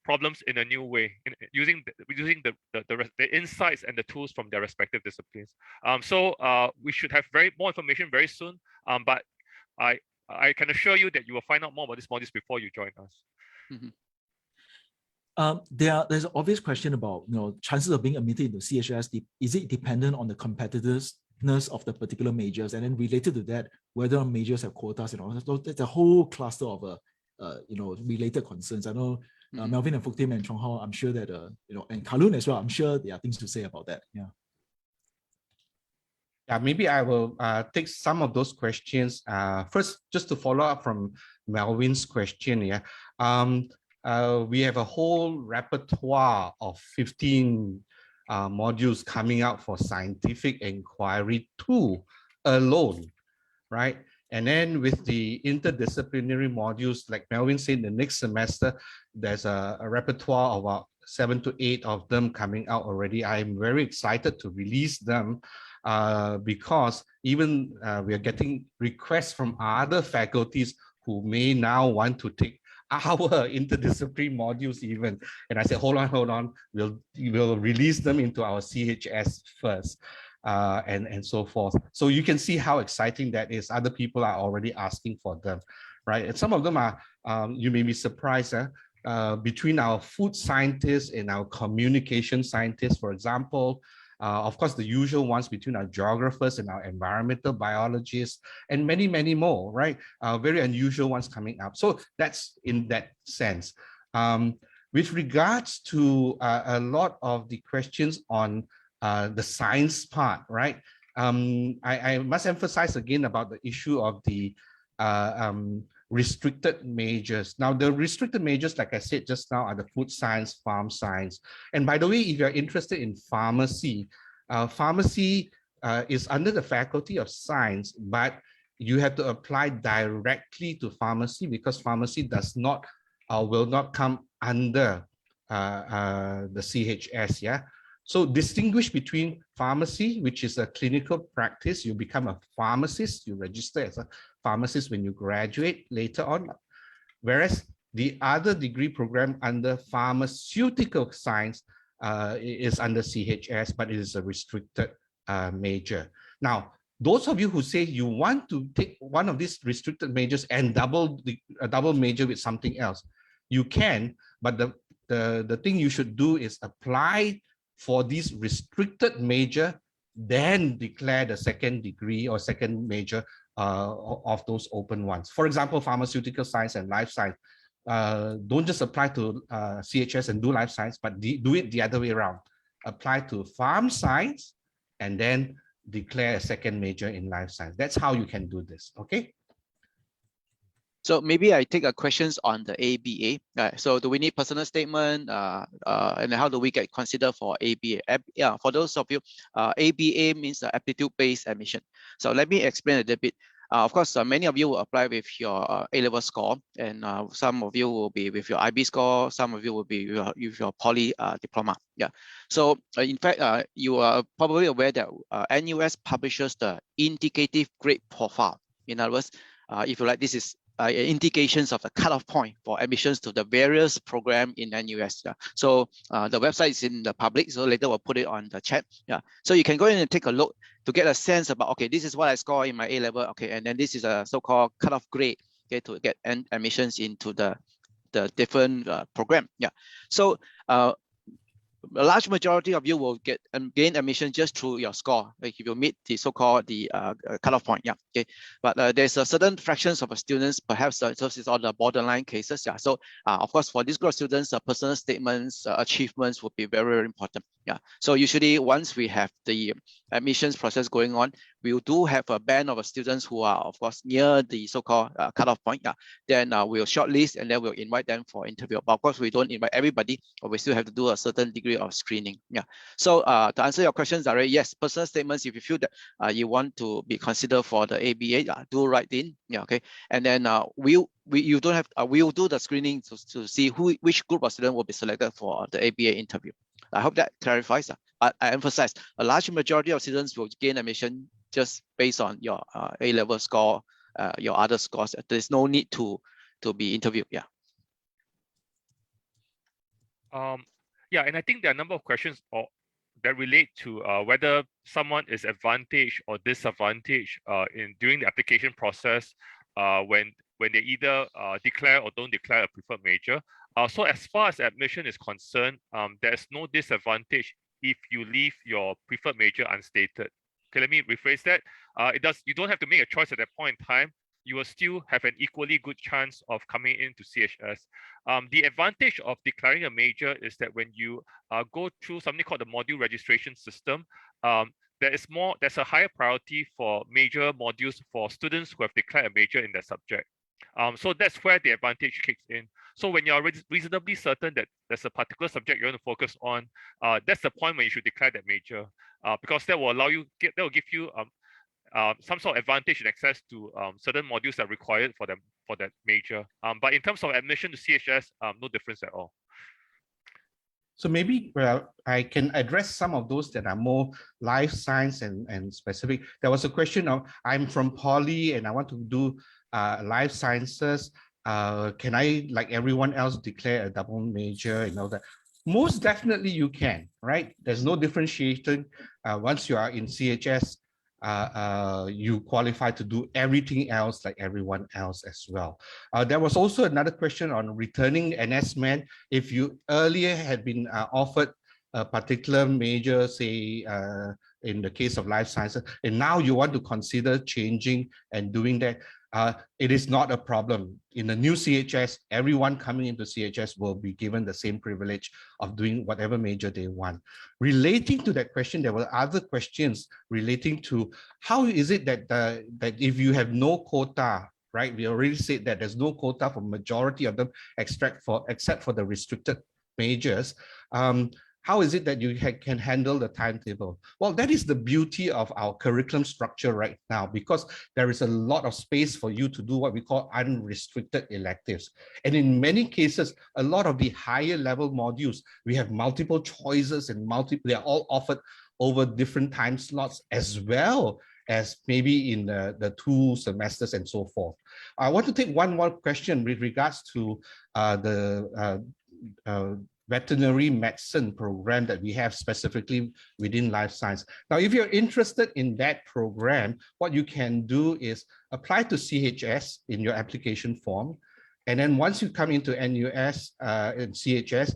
Speaker 7: problems in a new way, using the insights and the tools from their respective disciplines. So we should have more information very soon, but I can assure you that you will find out more about these modules before you join us.
Speaker 5: There's an obvious question about chances of being admitted into CHS. Is it dependent on the competitiveness of the particular majors, and then related to that, whether majors have quotas and all that? So there's a whole cluster of related concerns. I know Melvin and Futim and Chorng, I'm sure that and Kalun as well, I'm sure there are things to say about that.
Speaker 8: Yeah, maybe I will take some of those questions. First, just to follow up from Melvin's question. We have a whole repertoire of 15 modules coming out for scientific inquiry 2 alone, right? And then with the interdisciplinary modules, like Melvin said, the next semester, there's a repertoire of about 7 to 8 of them coming out already. I'm very excited to release them because even we are getting requests from other faculties who may now want to take our interdisciplinary modules even. And I said, hold on, we'll release them into our CHS first. And so forth. So you can see how exciting that is. Other people are already asking for them, right? And some of them are, you may be surprised, between our food scientists and our communication scientists, for example, of course, the usual ones between our geographers and our environmental biologists, and many, many more, right? Very unusual ones coming up. So that's in that sense. With regards to a lot of the questions on the science part, right? I must emphasize again about the issue of the restricted majors. Now, the restricted majors, like I said just now, are the food science, farm science. And by the way, if you're interested in pharmacy, pharmacy is under the Faculty of Science, but you have to apply directly to pharmacy because pharmacy does not will not come under the CHS. Yeah. So distinguish between pharmacy, which is a clinical practice. You become a pharmacist, you register as a pharmacist when you graduate later on. Whereas the other degree program under pharmaceutical science is under CHS, but it is a restricted major. Now, those of you who say you want to take one of these restricted majors and double major with something else, you can, but the thing you should do is apply for this restricted major, then declare the second degree or second major of those open ones. For example, pharmaceutical science and life science. Don't just apply to CHS and do life science, but do it the other way around. Apply to farm science and then declare a second major in life science. That's how you can do this, okay?
Speaker 6: So maybe I take questions on the ABA. So do we need personal statement and how do we get considered for ABA? Yeah, for those of you, ABA means aptitude-based admission. So let me explain a little bit. Of course, many of you will apply with your A-level score, and some of you will be with your IB score, some of you will be with your poly diploma. Yeah. So in fact, you are probably aware that NUS publishes the indicative grade profile. In other words, if you like, this is indications of the cutoff point for admissions to the various program in NUS. Yeah. So the website is in the public, so later we'll put it on the chat. Yeah. So you can go in and take a look to get a sense about, okay, this is what I score in my A-level, okay, and then this is a so-called cutoff grade, okay, to get admissions into the different program. Yeah. So a large majority of you will gain admission just through your score, like if you meet the so-called cutoff point. Yeah, okay. But there's a certain fractions of students, perhaps this is all the borderline cases. Yeah. So of course, for this group of students, personal statements, achievements would be very, very important. Yeah. So usually once we have the admissions process going on, we do have a band of students who are, of course, near the so-called cutoff point. Yeah. Then we'll shortlist and then we'll invite them for interview. But of course, we don't invite everybody, but we still have to do a certain degree of screening. Yeah. So to answer your questions, Ari, yes, personal statements, if you feel that you want to be considered for the ABA, do write in. Yeah. Okay. And then we'll do the screening to see which group of students will be selected for the ABA interview. I hope that clarifies. But I emphasize, a large majority of students will gain admission just based on your A-level score, your other scores. There's no need to be interviewed. Yeah.
Speaker 7: Yeah, and I think there are a number of questions that relate to whether someone is advantaged or disadvantaged during the application process when they either declare or don't declare a preferred major. So as far as admission is concerned, there's no disadvantage if you leave your preferred major unstated. Okay, let me rephrase that. You don't have to make a choice at that point in time. You will still have an equally good chance of coming into CHS. The advantage of declaring a major is that when you go through something called the module registration system, there's a higher priority for major modules for students who have declared a major in that subject. So that's where the advantage kicks in. So when you're reasonably certain that there's a particular subject you want to focus on, that's the point when you should declare that major, because that will allow you, that will give you some sort of advantage in access to certain modules that are required for that major. But in terms of admission to CHS, no difference at all.
Speaker 8: So maybe I can address some of those that are more life science and specific. There was a question of, I'm from Poly and I want to do life sciences. Can I, like everyone else, declare a double major and all that? Most definitely you can, right? There's no differentiation. Once you are in CHS, you qualify to do everything else like everyone else as well. There was also another question on returning NS men. If you earlier had been offered a particular major, say in the case of life sciences, and now you want to consider changing and doing that, it is not a problem. In the new CHS, everyone coming into CHS will be given the same privilege of doing whatever major they want. Relating to that question, there were other questions relating to how is it that, that if you have no quota, right? We already said that there's no quota for majority of them except for the restricted majors. How is it that you can handle the timetable? Well, that is the beauty of our curriculum structure right now, because there is a lot of space for you to do what we call unrestricted electives. And in many cases, a lot of the higher level modules, we have multiple choices and they're all offered over different time slots, as well as maybe in the 2 semesters and so forth. I want to take one more question with regards to the veterinary medicine program that we have specifically within life science. Now, if you're interested in that program, what you can do is apply to CHS in your application form. And then once you come into NUS and CHS,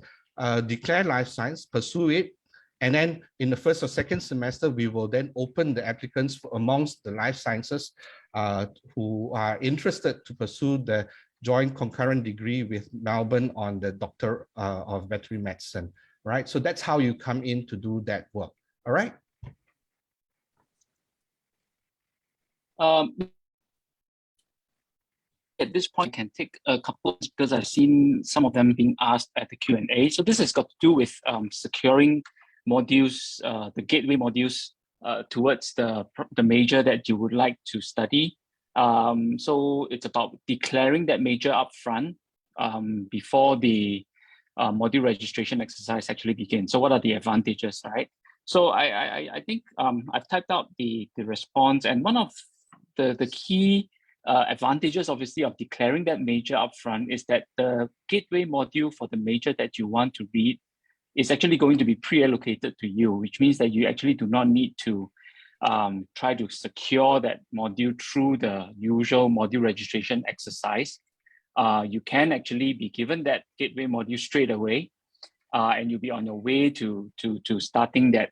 Speaker 8: declare life science, pursue it. And then in the 1st or 2nd semester, we will then open the applicants amongst the life sciences who are interested to pursue the joint concurrent degree with Melbourne on the Doctor of Veterinary Medicine, right? So that's how you come in to do that work, all right?
Speaker 9: At this point, I can take a couple because I've seen some of them being asked at the Q&A. So this has got to do with securing modules, the gateway modules towards the major that you would like to study. So it's about declaring that major upfront before the module registration exercise actually begins. So what are the advantages, right? So I think I've typed out the response, and one of the key advantages, obviously, of declaring that major upfront is that the gateway module for the major that you want to read is actually going to be pre-allocated to you, which means that you actually do not need to try to secure that module through the usual module registration exercise. You can actually be given that gateway module straight away, and you'll be on your way to starting that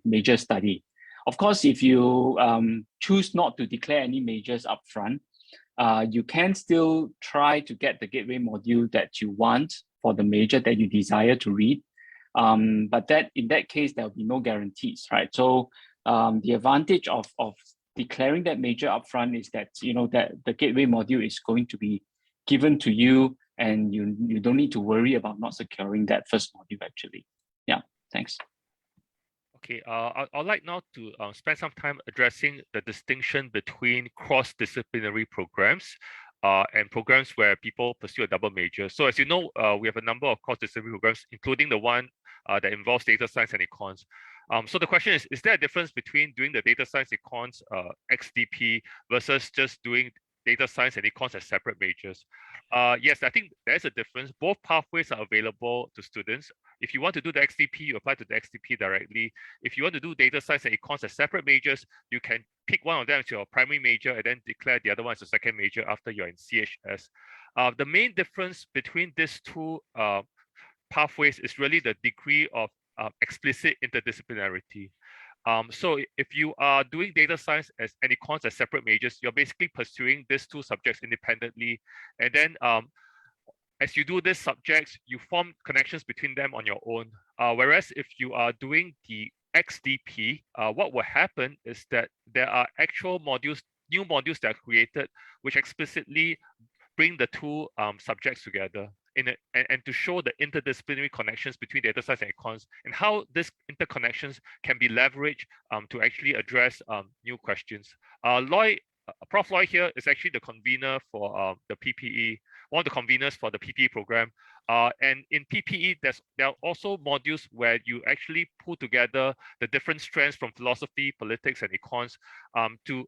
Speaker 9: major study. Of course, if you choose not to declare any majors upfront, you can still try to get the gateway module that you want for the major that you desire to read. But in that case, there'll be no guarantees, right? So the advantage of declaring that major upfront is that, you know, that the gateway module is going to be given to you, and you don't need to worry about not securing that first module actually. Yeah, thanks.
Speaker 7: Okay, I'd like now to spend some time addressing the distinction between cross-disciplinary programs and programs where people pursue a double major. So as you know, we have a number of cross-disciplinary programs, including the one that involves data science and econs. So the question is there a difference between doing the data science econs XDP versus just doing data science and econs as separate majors? Yes, I think there's a difference. Both pathways are available to students. If you want to do the XDP, you apply to the XDP directly. If you want to do data science and econs as separate majors, you can pick one of them as your primary major and then declare the other one as a second major after you're in CHS. The main difference between these two pathways is really the degree of explicit interdisciplinarity. So if you are doing data science and econs as separate majors, you're basically pursuing these two subjects independently. And then as you do these subjects, you form connections between them on your own. Whereas if you are doing the XDP, what will happen is that there are actual modules, new modules that are created, which explicitly bring the two subjects together and to show the interdisciplinary connections between data science and econs, and how these interconnections can be leveraged to actually address new questions. Prof. Loy here is actually the convener for the PPE, one of the conveners for the PPE program. And in PPE, there are also modules where you actually pull together the different strands from philosophy, politics, and econs to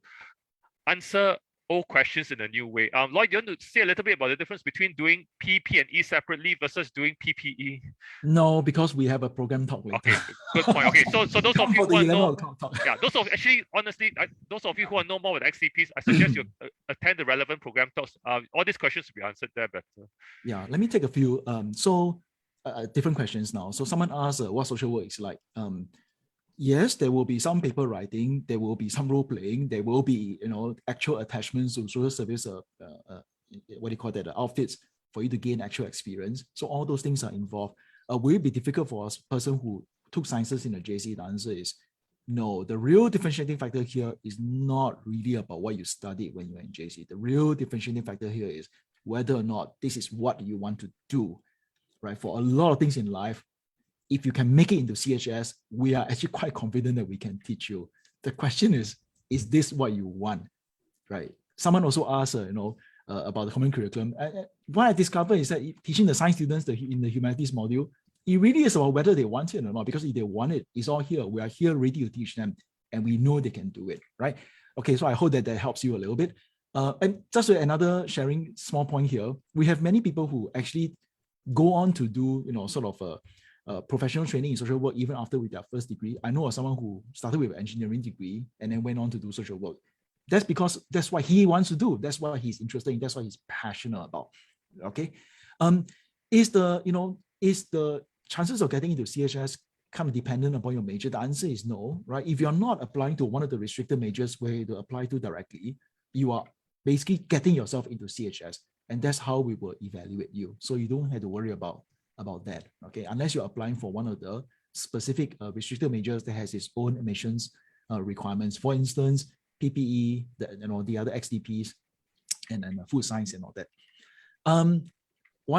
Speaker 7: answer old questions in a new way. Lloyd, you want to say a little bit about the difference between doing PP and E separately versus doing PPE?
Speaker 5: No, because we have a program talk later.
Speaker 7: Okay, good point. Okay, so those of you who want to know, yeah, those of actually honestly, those of you who want to know more about XCPs, I suggest you attend the relevant program talks. All these questions will be answered there better.
Speaker 5: Yeah, let me take a few. Different questions now. So someone asked what social work is like. yes, there will be some paper writing, there will be some role playing, there will be, actual attachments to social service, what do you call that, outfits for you to gain actual experience. So all those things are involved. Will it be difficult for a person who took sciences in a JC? The answer is no. The real differentiating factor here is not really about what you studied when you were in JC. The real differentiating factor here is whether or not this is what you want to do, right? For a lot of things in life, if you can make it into CHS, we are actually quite confident that we can teach you. The question is this what you want, right? Someone also asked, about the common curriculum. What I discovered is that teaching the science students in the humanities module, it really is about whether they want it or not, because if they want it, it's all here. We are here ready to teach them, and we know they can do it, right? Okay, so I hope that helps you a little bit. And just another sharing small point here, we have many people who actually go on to do, sort of professional training in social work even after with their first degree. I know of someone who started with an engineering degree and then went on to do social work. That's because that's what he wants to do. That's what he's interested in. That's what he's passionate about. Okay. Is the chances of getting into CHS kind of dependent upon your major? The answer is no, right? If you're not applying to one of the restricted majors where you apply to directly, you are basically getting yourself into CHS, and that's how we will evaluate you. So you don't have to worry about that, okay? Unless you're applying for one of the specific restricted majors that has its own admissions requirements. For instance, PPE, the other XDPs, and food science and all that.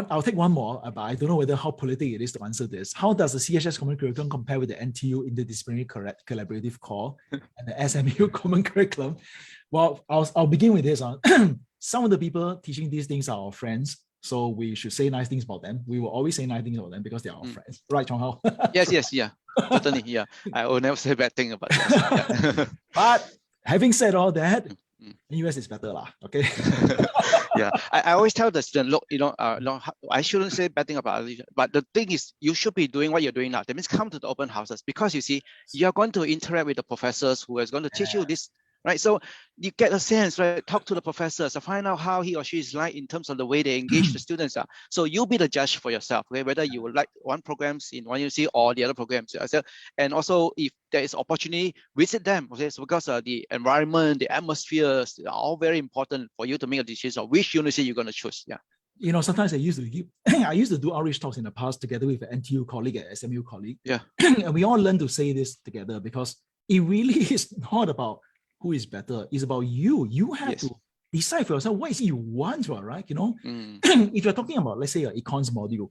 Speaker 5: I'll take one more, but I don't know whether how politic it is to answer this. How does the CHS common curriculum compare with the NTU Interdisciplinary Collaborative Core and the SMU common curriculum? Well, I'll begin with this. Some of the people teaching these things are our friends, so we should say nice things about them. We will always say nice things about them because they are our friends. Right, Chong Hao?
Speaker 6: Yes, yeah, certainly, yeah. I will never say bad thing about this. Yeah.
Speaker 5: But having said all that, NUS is better lah, okay?
Speaker 6: Yeah, I always tell the student, look, I shouldn't say bad thing about it, but the thing is, you should be doing what you're doing now. That means come to the open houses, because you see, you're going to interact with the professors who is going to teach you this, right? So you get a sense, right? Talk to the professors, find out how he or she is like in terms of the way they engage the students. So you'll be the judge for yourself, okay? Whether you would like one programs in one university or the other programs. And also, if there is opportunity, visit them, okay? So because the environment, the atmospheres are all very important for you to make a decision of which university you're going to choose. Yeah.
Speaker 5: Sometimes I used to do outreach talks in the past together with an NTU colleague, an SMU colleague.
Speaker 6: Yeah.
Speaker 5: And we all learn to say this together, because it really is not about who is better. It's about you. You have to decide for yourself what is it you want, right? If you're talking about, let's say, an econs module,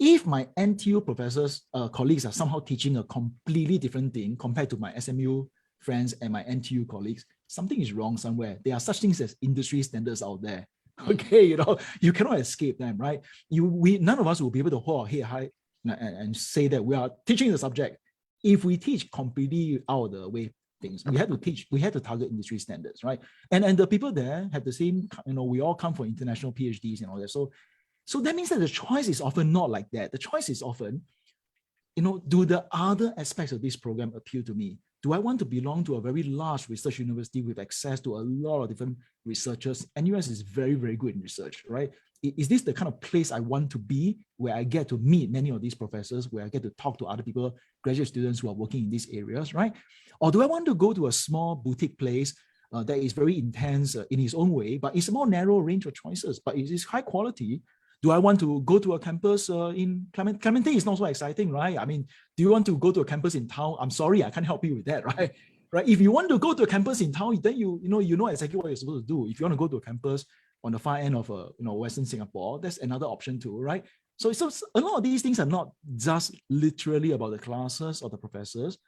Speaker 5: if my NTU professors, colleagues are somehow teaching a completely different thing compared to my SMU friends and my NTU colleagues, something is wrong somewhere. There are such things as industry standards out there. Okay, you cannot escape them, right? None of us will be able to hold our head high and say that we are teaching the subject. If we teach completely out of the way things, we had to target industry standards, right? And the people there have the same, we all come from international PhDs and all that. So that means that the choice is often not like that. The choice is often, do the other aspects of this program appeal to me? Do I want to belong to a very large research university with access to a lot of different researchers? NUS is very, very good in research, right? Is this the kind of place I want to be, where I get to meet many of these professors, where I get to talk to other people, graduate students who are working in these areas, right? Or do I want to go to a small boutique place that is very intense in its own way, but it's a more narrow range of choices, but it is high quality? Do I want to go to a campus in Clementi? Is not so exciting, right? I mean, do you want to go to a campus in town? I'm sorry, I can't help you with that, right? Right? If you want to go to a campus in town, then you know exactly what you're supposed to do. If you want to go to a campus on the far end of Western Singapore, that's another option too, right? So a lot of these things are not just literally about the classes or the professors,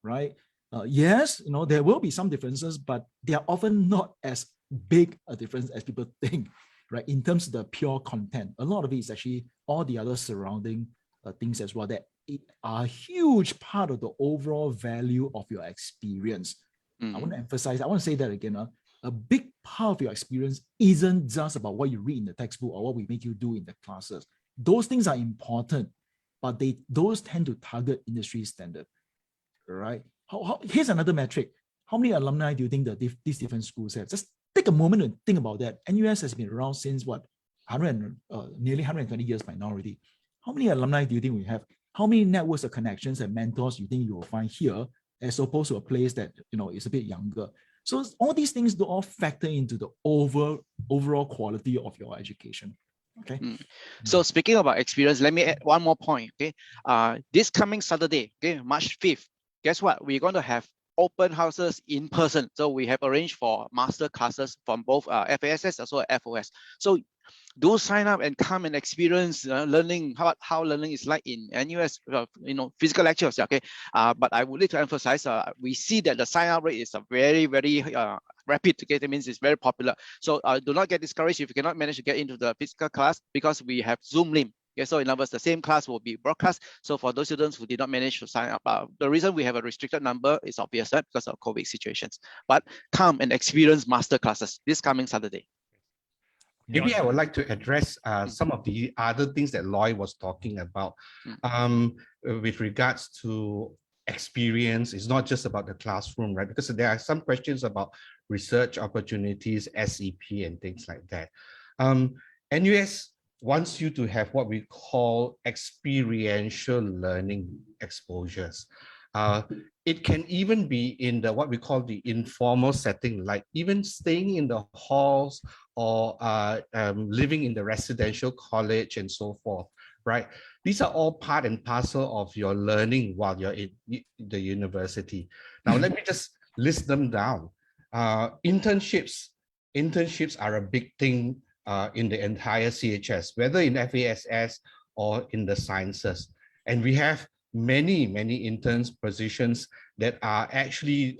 Speaker 5: right? Yes, there will be some differences, but they are often not as big a difference as people think, right? In terms of the pure content, a lot of it is actually all the other surrounding things as well that are a huge part of the overall value of your experience. I want to emphasize, I want to say that again, a big part of your experience isn't just about what you read in the textbook or what we make you do in the classes. Those things are important, but those tend to target industry standard, right? Here's another metric. How many alumni do you think that these different schools have? Just take a moment and think about that. NUS has been around since what, nearly 120 years by now already. How many alumni do you think we have? How many networks of connections and mentors you think you will find here as opposed to a place that, is a bit younger. So all these things do all factor into the overall quality of your education. Okay.
Speaker 6: So speaking about experience, let me add one more point. Okay. This coming Saturday, okay, March 5th, guess what? We're going to have open houses in person. So we have arranged for master classes from both FASS as well as FOS. So do sign up and come and experience learning, how learning is like in NUS, physical lectures. Okay. But I would like to emphasize, we see that the sign up rate is very, very rapid. Okay, that means it's very popular. So do not get discouraged if you cannot manage to get into the physical class, because we have Zoom link. Okay, so in other words, the same class will be broadcast. So for those students who did not manage to sign up, the reason we have a restricted number is obvious, right? Because of COVID situations. But come and experience master classes this coming Saturday.
Speaker 8: Maybe I would like to address some of the other things that Loy was talking about with regards to experience. It's not just about the classroom, right? Because there are some questions about research opportunities, SEP, and things like that. NUS wants you to have what we call experiential learning exposures. It can even be in the what we call the informal setting, like even staying in the halls or living in the residential college and so forth, right? These are all part and parcel of your learning while you're in the university. Now, let me just list them down. Internships are a big thing in the entire CHS, whether in FASS or in the sciences. And we have many interns positions that are actually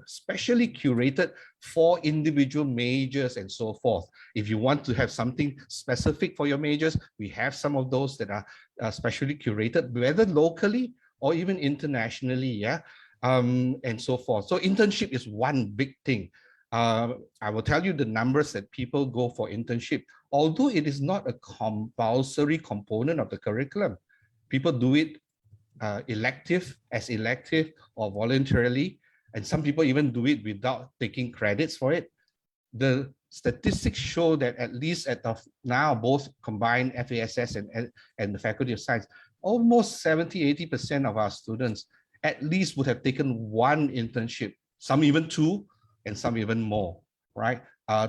Speaker 8: specially curated for individual majors and so forth. If you want to have something specific for your majors, we have some of those that are specially curated, whether locally or even internationally, yeah, and so forth. So internship is one big thing. I will tell you the numbers that people go for internship. Although it is not a compulsory component of the curriculum, people do it elective or voluntarily, and some people even do it without taking credits for it. The statistics show that at least at the now, both combined FASS and the Faculty of Science, almost 70–80% of our students at least would have taken one internship, some even two, and some even more, right?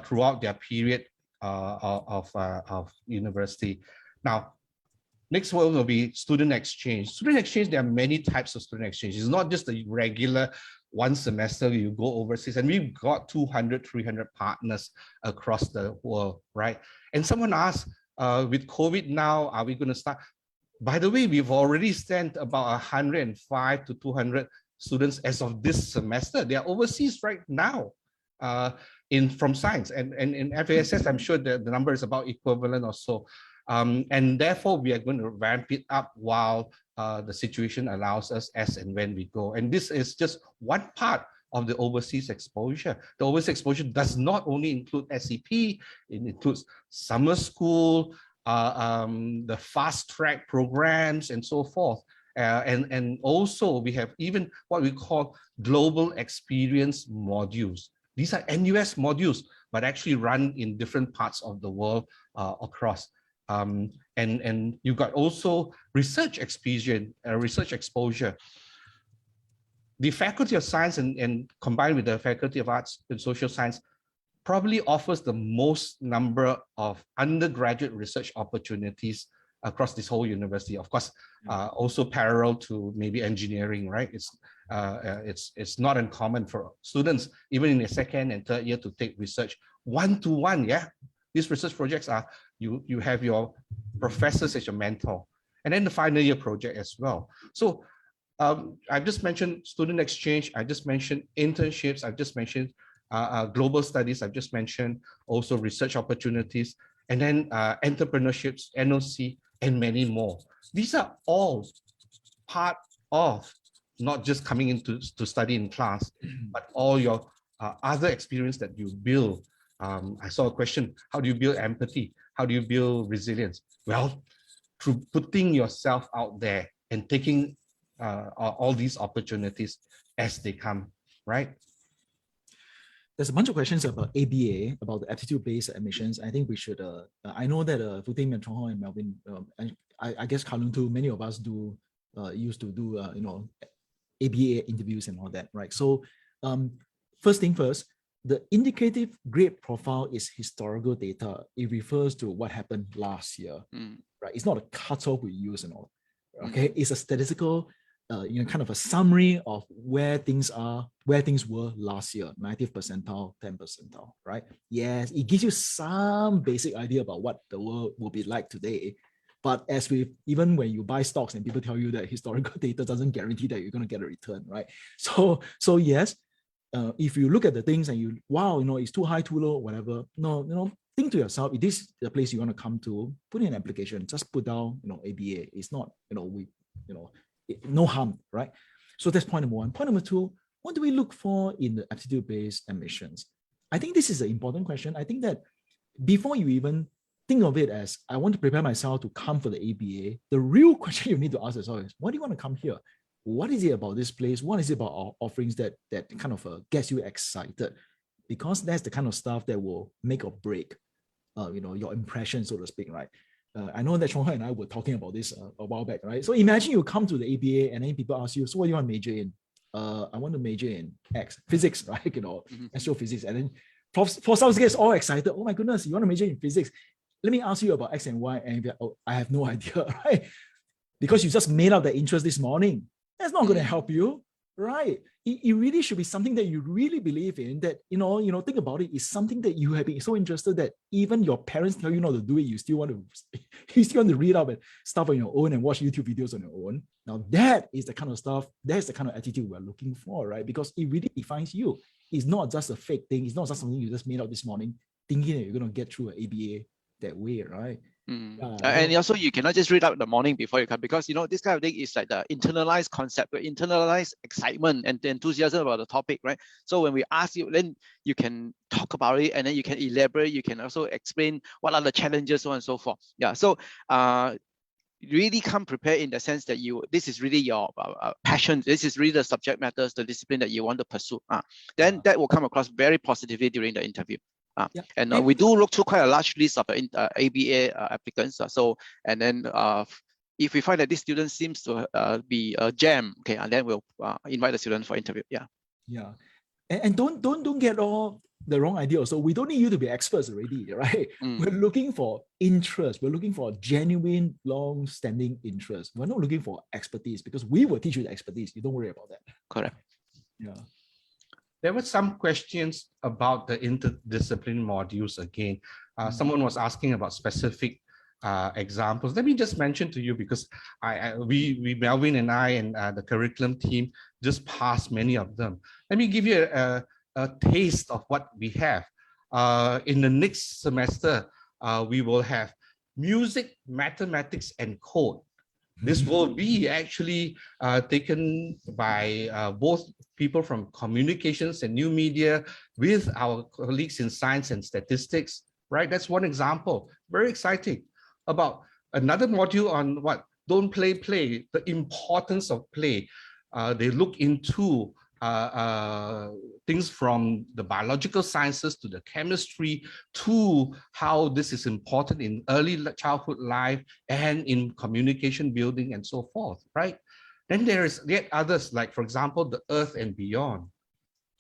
Speaker 8: Throughout their period of university. Now, next one will be student exchange. Student exchange, there are many types of student exchange. It's not just the regular one semester you go overseas, and we've got 200, 300 partners across the world, right? And someone asked, with COVID now, are we going to start? By the way, we've already sent about 105 to 200 students as of this semester. They are overseas right now from science. And in FASS, I'm sure the number is about equivalent or so. And therefore, we are going to ramp it up while the situation allows us as and when we go. And this is just one part of the overseas exposure. The overseas exposure does not only include SEP, it includes summer school, the fast track programs, and so forth. And also, we have even what we call global experience modules. These are NUS modules, but actually run in different parts of the world across. And you've got also research exposure. The Faculty of Science and combined with the Faculty of Arts and Social Science probably offers the most number of undergraduate research opportunities across this whole university. Of course, also parallel to maybe engineering, right? It's not uncommon for students, even in their second and third year, to take research one-to-one, yeah? These research projects are, you have your professors as your mentor, and then the final year project as well. So I've just mentioned student exchange, I just mentioned internships, I've just mentioned global studies, I've just mentioned also research opportunities, and then entrepreneurships, NOC, and many more. These are all part of not just coming into to study in class, but all your other experience that you build. I saw a question, how do you build empathy? How do you build resilience? Well, through putting yourself out there and taking all these opportunities as they come, right?
Speaker 5: There's a bunch of questions about ABA, about the aptitude-based admissions. I think we should, I know that Futim and Chorng and Melvin, and I guess Kalun too, many of us used to do, ABA interviews and all that, right? So first thing first, the indicative grade profile is historical data. It refers to what happened last year, right? It's not a cutoff we use and all, okay? It's a statistical, kind of a summary of where things were last year, 90th percentile, 10th percentile, right? Yes, it gives you some basic idea about what the world will be like today. But as with, even when you buy stocks and people tell you that historical data doesn't guarantee that you're going to get a return, right? So yes, if you look at the things and you, wow, it's too high, too low, whatever. No, think to yourself, if this is the place you want to come to, put in an application, just put down, ABA. It's not, no harm, right? So that's point number one. Point number two, what do we look for in the aptitude-based admissions? I think this is an important question. I think that before you even think of it as, I want to prepare myself to come for the ABA, the real question you need to ask yourself is, why do you want to come here? What is it about this place? What is it about our offerings that kind of gets you excited? Because that's the kind of stuff that will make or break, your impression, so to speak, right? I know that Chorng and I were talking about this a while back, right? So imagine you come to the ABA and then people ask you, so what do you want to major in? I want to major in X, physics, right? Astrophysics. And then for some gets all excited. Oh my goodness, you want to major in physics? Let me ask you about X and Y. And like, oh, I have no idea, right? Because you just made up the interest this morning. That's not going to help you, right? It really should be something that you really believe in, that, think about it, is something that you have been so interested that even your parents tell you not to do it, you still want to read up and stuff on your own and watch YouTube videos on your own. Now that is the kind of stuff, that's the kind of attitude we're looking for, right? Because it really defines you. It's not just a fake thing. It's not just something you just made up this morning thinking that you're going to get through an ABA that way, right?
Speaker 6: And also, you cannot just read out the morning before you come, because this kind of thing is like the internalized concept, the internalized excitement and the enthusiasm about the topic, right? So when we ask you, then you can talk about it, and then you can elaborate. You can also explain what are the challenges, so on and so forth. Yeah. So really come prepared in the sense that this is really your passion. This is really the subject matters, the discipline that you want to pursue. Then that will come across very positively during the interview. And we do look through quite a large list of ABA applicants. And then if we find that this student seems to be a gem, okay, and then we'll invite the student for interview.
Speaker 5: Yeah. And don't get all the wrong idea also. We don't need you to be experts already, right? We're looking for interest. We're looking for genuine, long-standing interest. We're not looking for expertise, because we will teach you the expertise. You don't worry about that.
Speaker 6: Correct.
Speaker 5: Yeah.
Speaker 8: There were some questions about the interdisciplinary modules again. Someone was asking about specific examples. Let me just mention to you, because we Melvin and I and the curriculum team just passed many of them. Let me give you a taste of what we have. In the next semester, we will have music, mathematics, and code. This will be actually taken by both people from communications and new media with our colleagues in science and statistics, right? That's one example. Very exciting. About another module on what? Don't play, the importance of play. They look into things from the biological sciences to the chemistry to how this is important in early childhood life and in communication building and so forth, right? Then there is yet others, like, for example, the Earth and Beyond,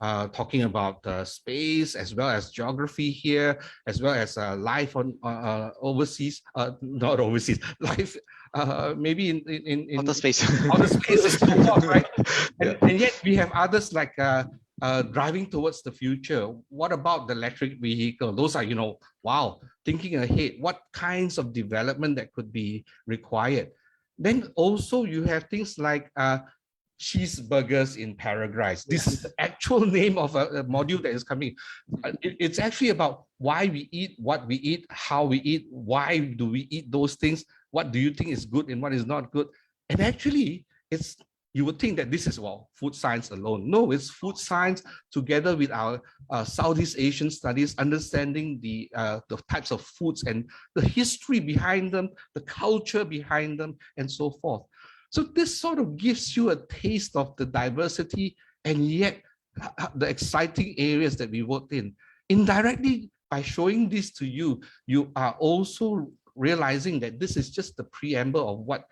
Speaker 8: talking about space as well as geography here, as well as life on overseas, not overseas, life maybe in
Speaker 6: outer space,
Speaker 8: outer space and so forth, right? And yet we have others like driving towards the future. What about the electric vehicle? Those are, wow, thinking ahead, what kinds of development that could be required. Then also you have things like cheeseburgers in paradise. This is the actual name of a module that is coming. It's actually about why we eat, what we eat, how we eat, why do we eat those things, what do you think is good and what is not good. And actually, you would think that this is, well, food science alone. No, it's food science together with our Southeast Asian studies, understanding the types of foods and the history behind them, the culture behind them, and so forth. So this sort of gives you a taste of the diversity and yet the exciting areas that we worked in. Indirectly, by showing this to you, you are also realizing that this is just the preamble of what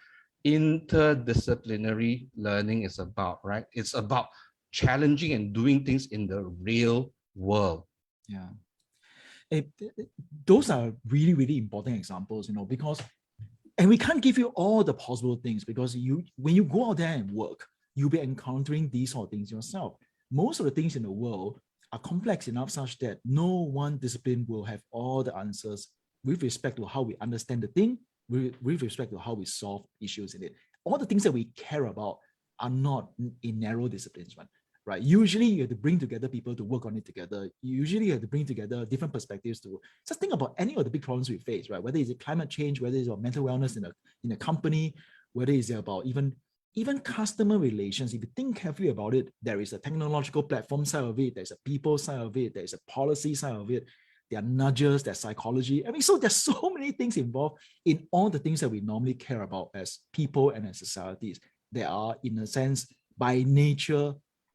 Speaker 8: interdisciplinary learning is about, right? It's about challenging and doing things in the real world.
Speaker 5: Yeah. Those are really, really important examples, because, and we can't give you all the possible things because when you go out there and work, you'll be encountering these sort of things yourself. Most of the things in the world are complex enough such that no one discipline will have all the answers with respect to how we understand the thing, with respect to how we solve issues in it. All the things that we care about are not in narrow disciplines, right? Usually you have to bring together people to work on it together. Usually you have to bring together different perspectives to just think about any of the big problems we face, right? Whether it's climate change, whether it's about mental wellness in a company, whether it's about even customer relations. If you think carefully about it, there is a technological platform side of it, there's a people side of it, there's a policy side of it, there are nudges, there's psychology. I mean, so there's so many things involved in all the things that we normally care about as people and as societies. They are, in a sense, by nature,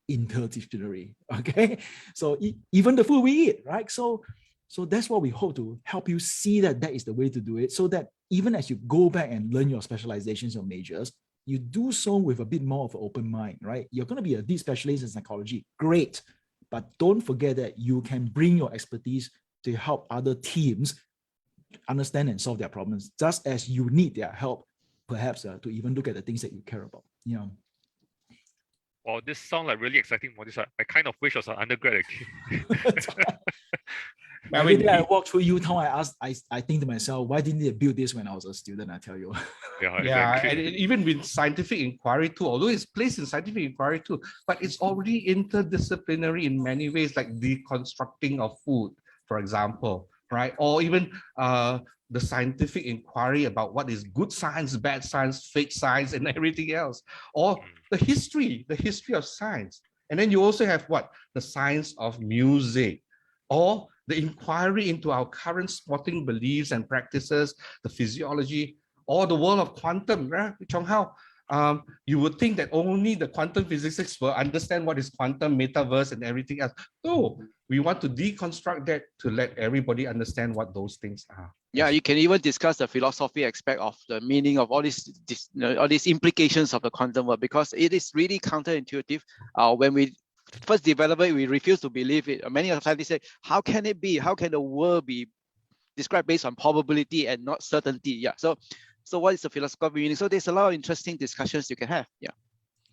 Speaker 5: interdisciplinary. Okay, so even the food we eat, right? So that's what we hope to help you see that is the way to do it, so that even as you go back and learn your specializations or majors, you do so with a bit more of an open mind, right? You're going to be a deep specialist in psychology, great, but don't forget that you can bring your expertise to help other teams understand and solve their problems, just as you need their help, perhaps to even look at the things that you care about. Yeah.
Speaker 7: Wow, this sounds like really exciting modules. I kind of wish I was an undergrad again.
Speaker 5: Every day I walk through Utah, I think to myself, why didn't they build this when I was a student? I tell you.
Speaker 7: Yeah,
Speaker 8: Yeah,
Speaker 7: exactly.
Speaker 8: and even with scientific inquiry too, although it's placed in scientific inquiry too, but it's already interdisciplinary in many ways, like deconstructing of food, for example, right? Or even the scientific inquiry about what is good science, bad science, fake science, and everything else, or the history of science. And then you also have what? The science of music, or the inquiry into our current sporting beliefs and practices, the physiology, or the world of quantum, right? Chong Hao, you would think that only the quantum physicists will understand what is quantum, metaverse, and everything else. No, we want to deconstruct that to let everybody understand what those things are.
Speaker 6: Yeah, you can even discuss the philosophy aspect of the meaning of all these implications of the quantum world, because it is really counterintuitive. When we first develop it, we refuse to believe it. Many of the scientists say, how can it be? How can the world be described based on probability and not certainty? Yeah. So what is the philosophical meaning? So there's a lot of interesting discussions you can have. Yeah.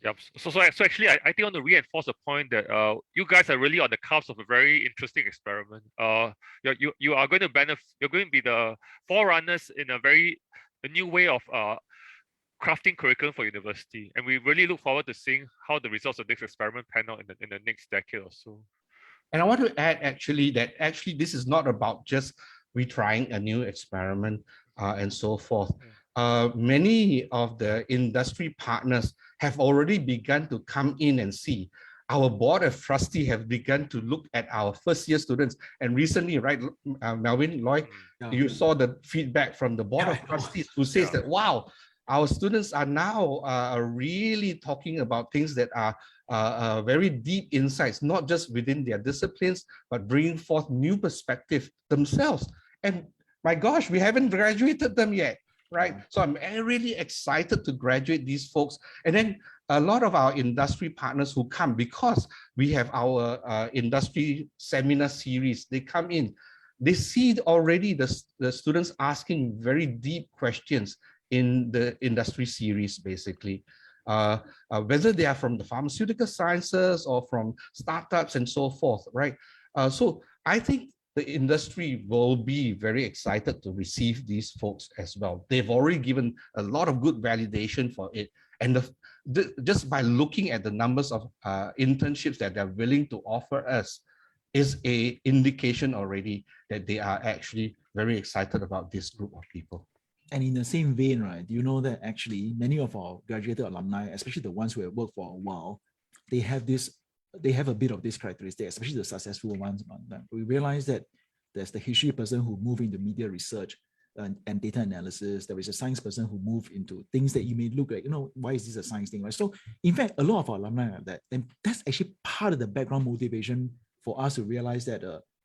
Speaker 7: Yep. So actually, I think I want to reinforce the point that you guys are really on the cusp of a very interesting experiment. You are going to benefit. You're going to be the forerunners in a new way of crafting curriculum for university, and we really look forward to seeing how the results of this experiment pan out in the next decade or so.
Speaker 8: And I want to add that this is not about just retrying a new experiment and so forth. Many of the industry partners have already begun to come in and see. Our board of trustees have begun to look at our first year students. And recently, right, Melvin, Lloyd, you saw the feedback from the board of trustees who says that, wow, our students are now really talking about things that are very deep insights, not just within their disciplines, but bringing forth new perspective themselves. And my gosh, we haven't graduated them yet, right? So I'm really excited to graduate these folks. And then a lot of our industry partners who come, because we have our industry seminar series, they come in, they see already the students asking very deep questions in the industry series, basically. Whether they are from the pharmaceutical sciences or from startups and so forth, right? So I think the industry will be very excited to receive these folks as well. They've already given a lot of good validation for it. And just by looking at the numbers of internships that they're willing to offer us is an indication already that they are actually very excited about this group of people.
Speaker 5: And in the same vein, right, do you know that actually many of our graduated alumni, especially the ones who have worked for a while, they have a bit of this characteristic, especially the successful ones. We realize that there's the history person who moved into media research and data analysis. There is a science person who moved into things that you may look like, why is this a science thing, right? So in fact, a lot of our alumni are that. And that's actually part of the background motivation for us to realize that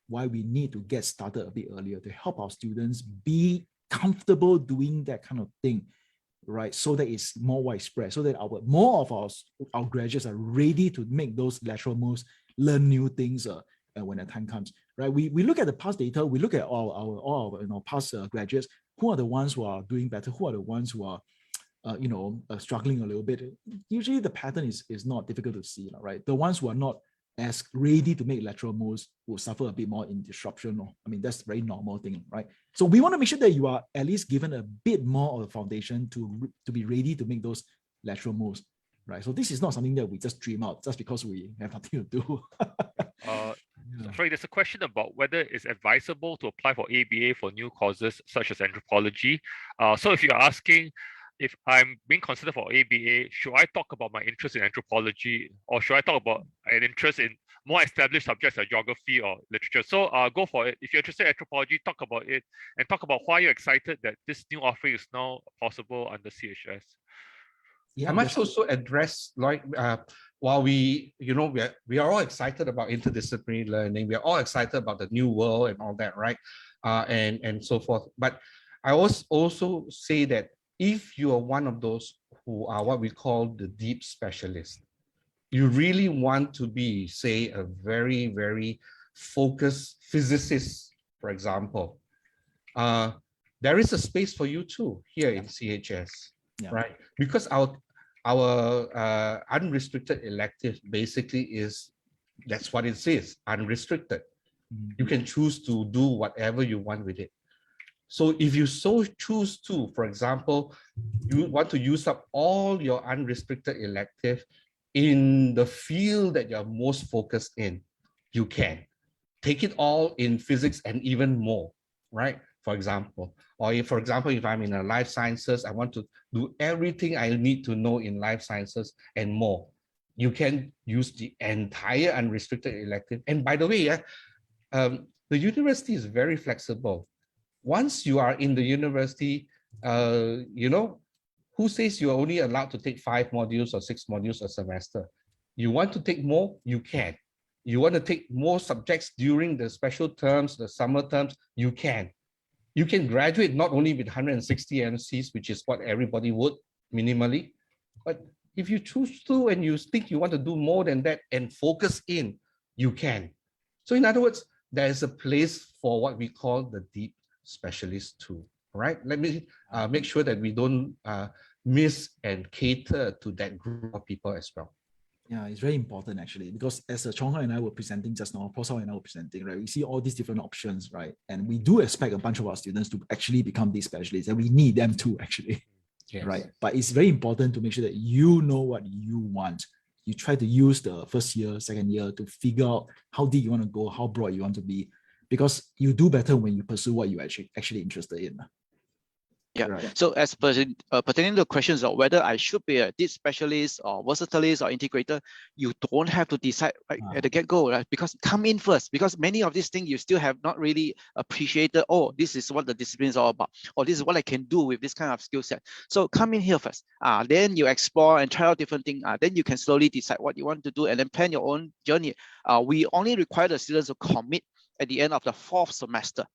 Speaker 5: why we need to get started a bit earlier to help our students be comfortable doing that kind of thing right? So that it's more widespread, so that more of our graduates are ready to make those lateral moves, learn new things when the time comes, right? We look at the past data, we look at all our past graduates, who are the ones who are doing better, who are the ones who are struggling a little bit. Usually the pattern is not difficult to see, right? The ones who are not as ready to make lateral moves will suffer a bit more in disruption. I mean, that's a very normal thing, right? So we want to make sure that you are at least given a bit more of a foundation to be ready to make those lateral moves, right? So this is not something that we just dream out just because we have nothing to do.
Speaker 7: Sorry, there's a question about whether it's advisable to apply for ABA for new courses such as anthropology. So if you're asking if I'm being considered for ABA, should I talk about my interest in anthropology, or should I talk about an interest in more established subjects like geography or literature? So go for it. If you're interested in anthropology, talk about it, and talk about why you're excited that this new offering is now possible under CHS.
Speaker 8: I must also address, like, while we are all excited about interdisciplinary learning, we are all excited about the new world and all that, right? And so forth. But I also say that if you are one of those who are what we call the deep specialist, you really want to be, say, a very, very focused physicist, for example, there is a space for you too here in CHS, right? Because our unrestricted elective basically that's what it says, unrestricted. You can choose to do whatever you want with it. So if you so choose to, for example, you want to use up all your unrestricted elective in the field that you're most focused in, you can take it all in physics and even more, right? For example, or if I'm in a life sciences, I want to do everything I need to know in life sciences and more. You can use the entire unrestricted elective. And by the way, the university is very flexible. Once you are in the university, who says you're only allowed to take 5 modules or 6 modules a semester? You want to take more, you can. You want to take more subjects during the special terms, the summer terms, you can. You can graduate not only with 160 MCs, which is what everybody would minimally, but if you choose to and you think you want to do more than that and focus in, you can. So in other words, there is a place for what we call the deep specialist too, right? Let me make sure that we don't miss and cater to that group of people as well.
Speaker 5: Yeah, it's very important actually, because as Chorng and I were presenting just now, Professor and I were presenting, right? We see all these different options, right? And we do expect a bunch of our students to actually become these specialists, and we need them too, actually, right? But it's very important to make sure that you know what you want. You try to use the first year, second year to figure out how deep you want to go, how broad you want to be, because you do better when you pursue what you're actually interested in.
Speaker 6: Yeah.
Speaker 5: Right.
Speaker 6: So as pertaining to questions of whether I should be a deep specialist or versatilist or integrator, you don't have to decide right at the get-go, right? Because come in first, because many of these things you still have not really appreciated. Oh, this is what the discipline is all about, or this is what I can do with this kind of skill set. So come in here first. Then you explore and try out different things. Then you can slowly decide what you want to do and then plan your own journey. We only require the students to commit at the end of the 4th semester,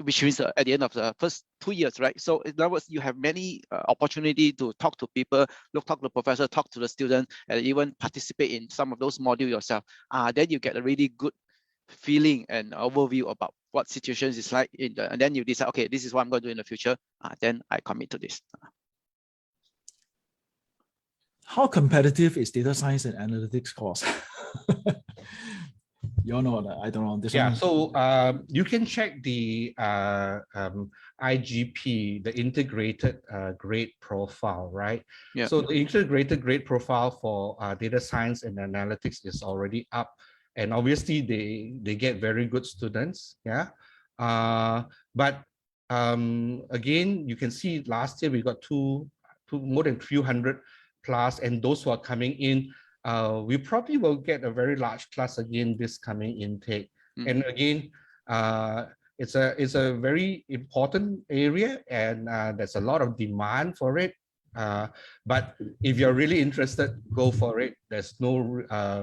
Speaker 6: which means at the end of the first 2 years, right? So in other words, you have many opportunity to talk to people, talk to the professor, talk to the student, and even participate in some of those modules yourself. Then you get a really good feeling and overview about what situations is like, and then you decide, okay, this is what I'm going to do in the future. Then I commit to this.
Speaker 5: How competitive is data science and analytics course? You all know that. I don't know this one.
Speaker 8: So you can check the IGP, the integrated grade profile, right?
Speaker 6: Yeah.
Speaker 8: So the integrated grade profile for data science and analytics is already up, and obviously they get very good students. Yeah, but again, you can see last year we got more than 300 plus, and those who are coming in. We probably will get a very large class again this coming intake. And again, it's a very important area, and there's a lot of demand for it. But if you're really interested, go for it. There's no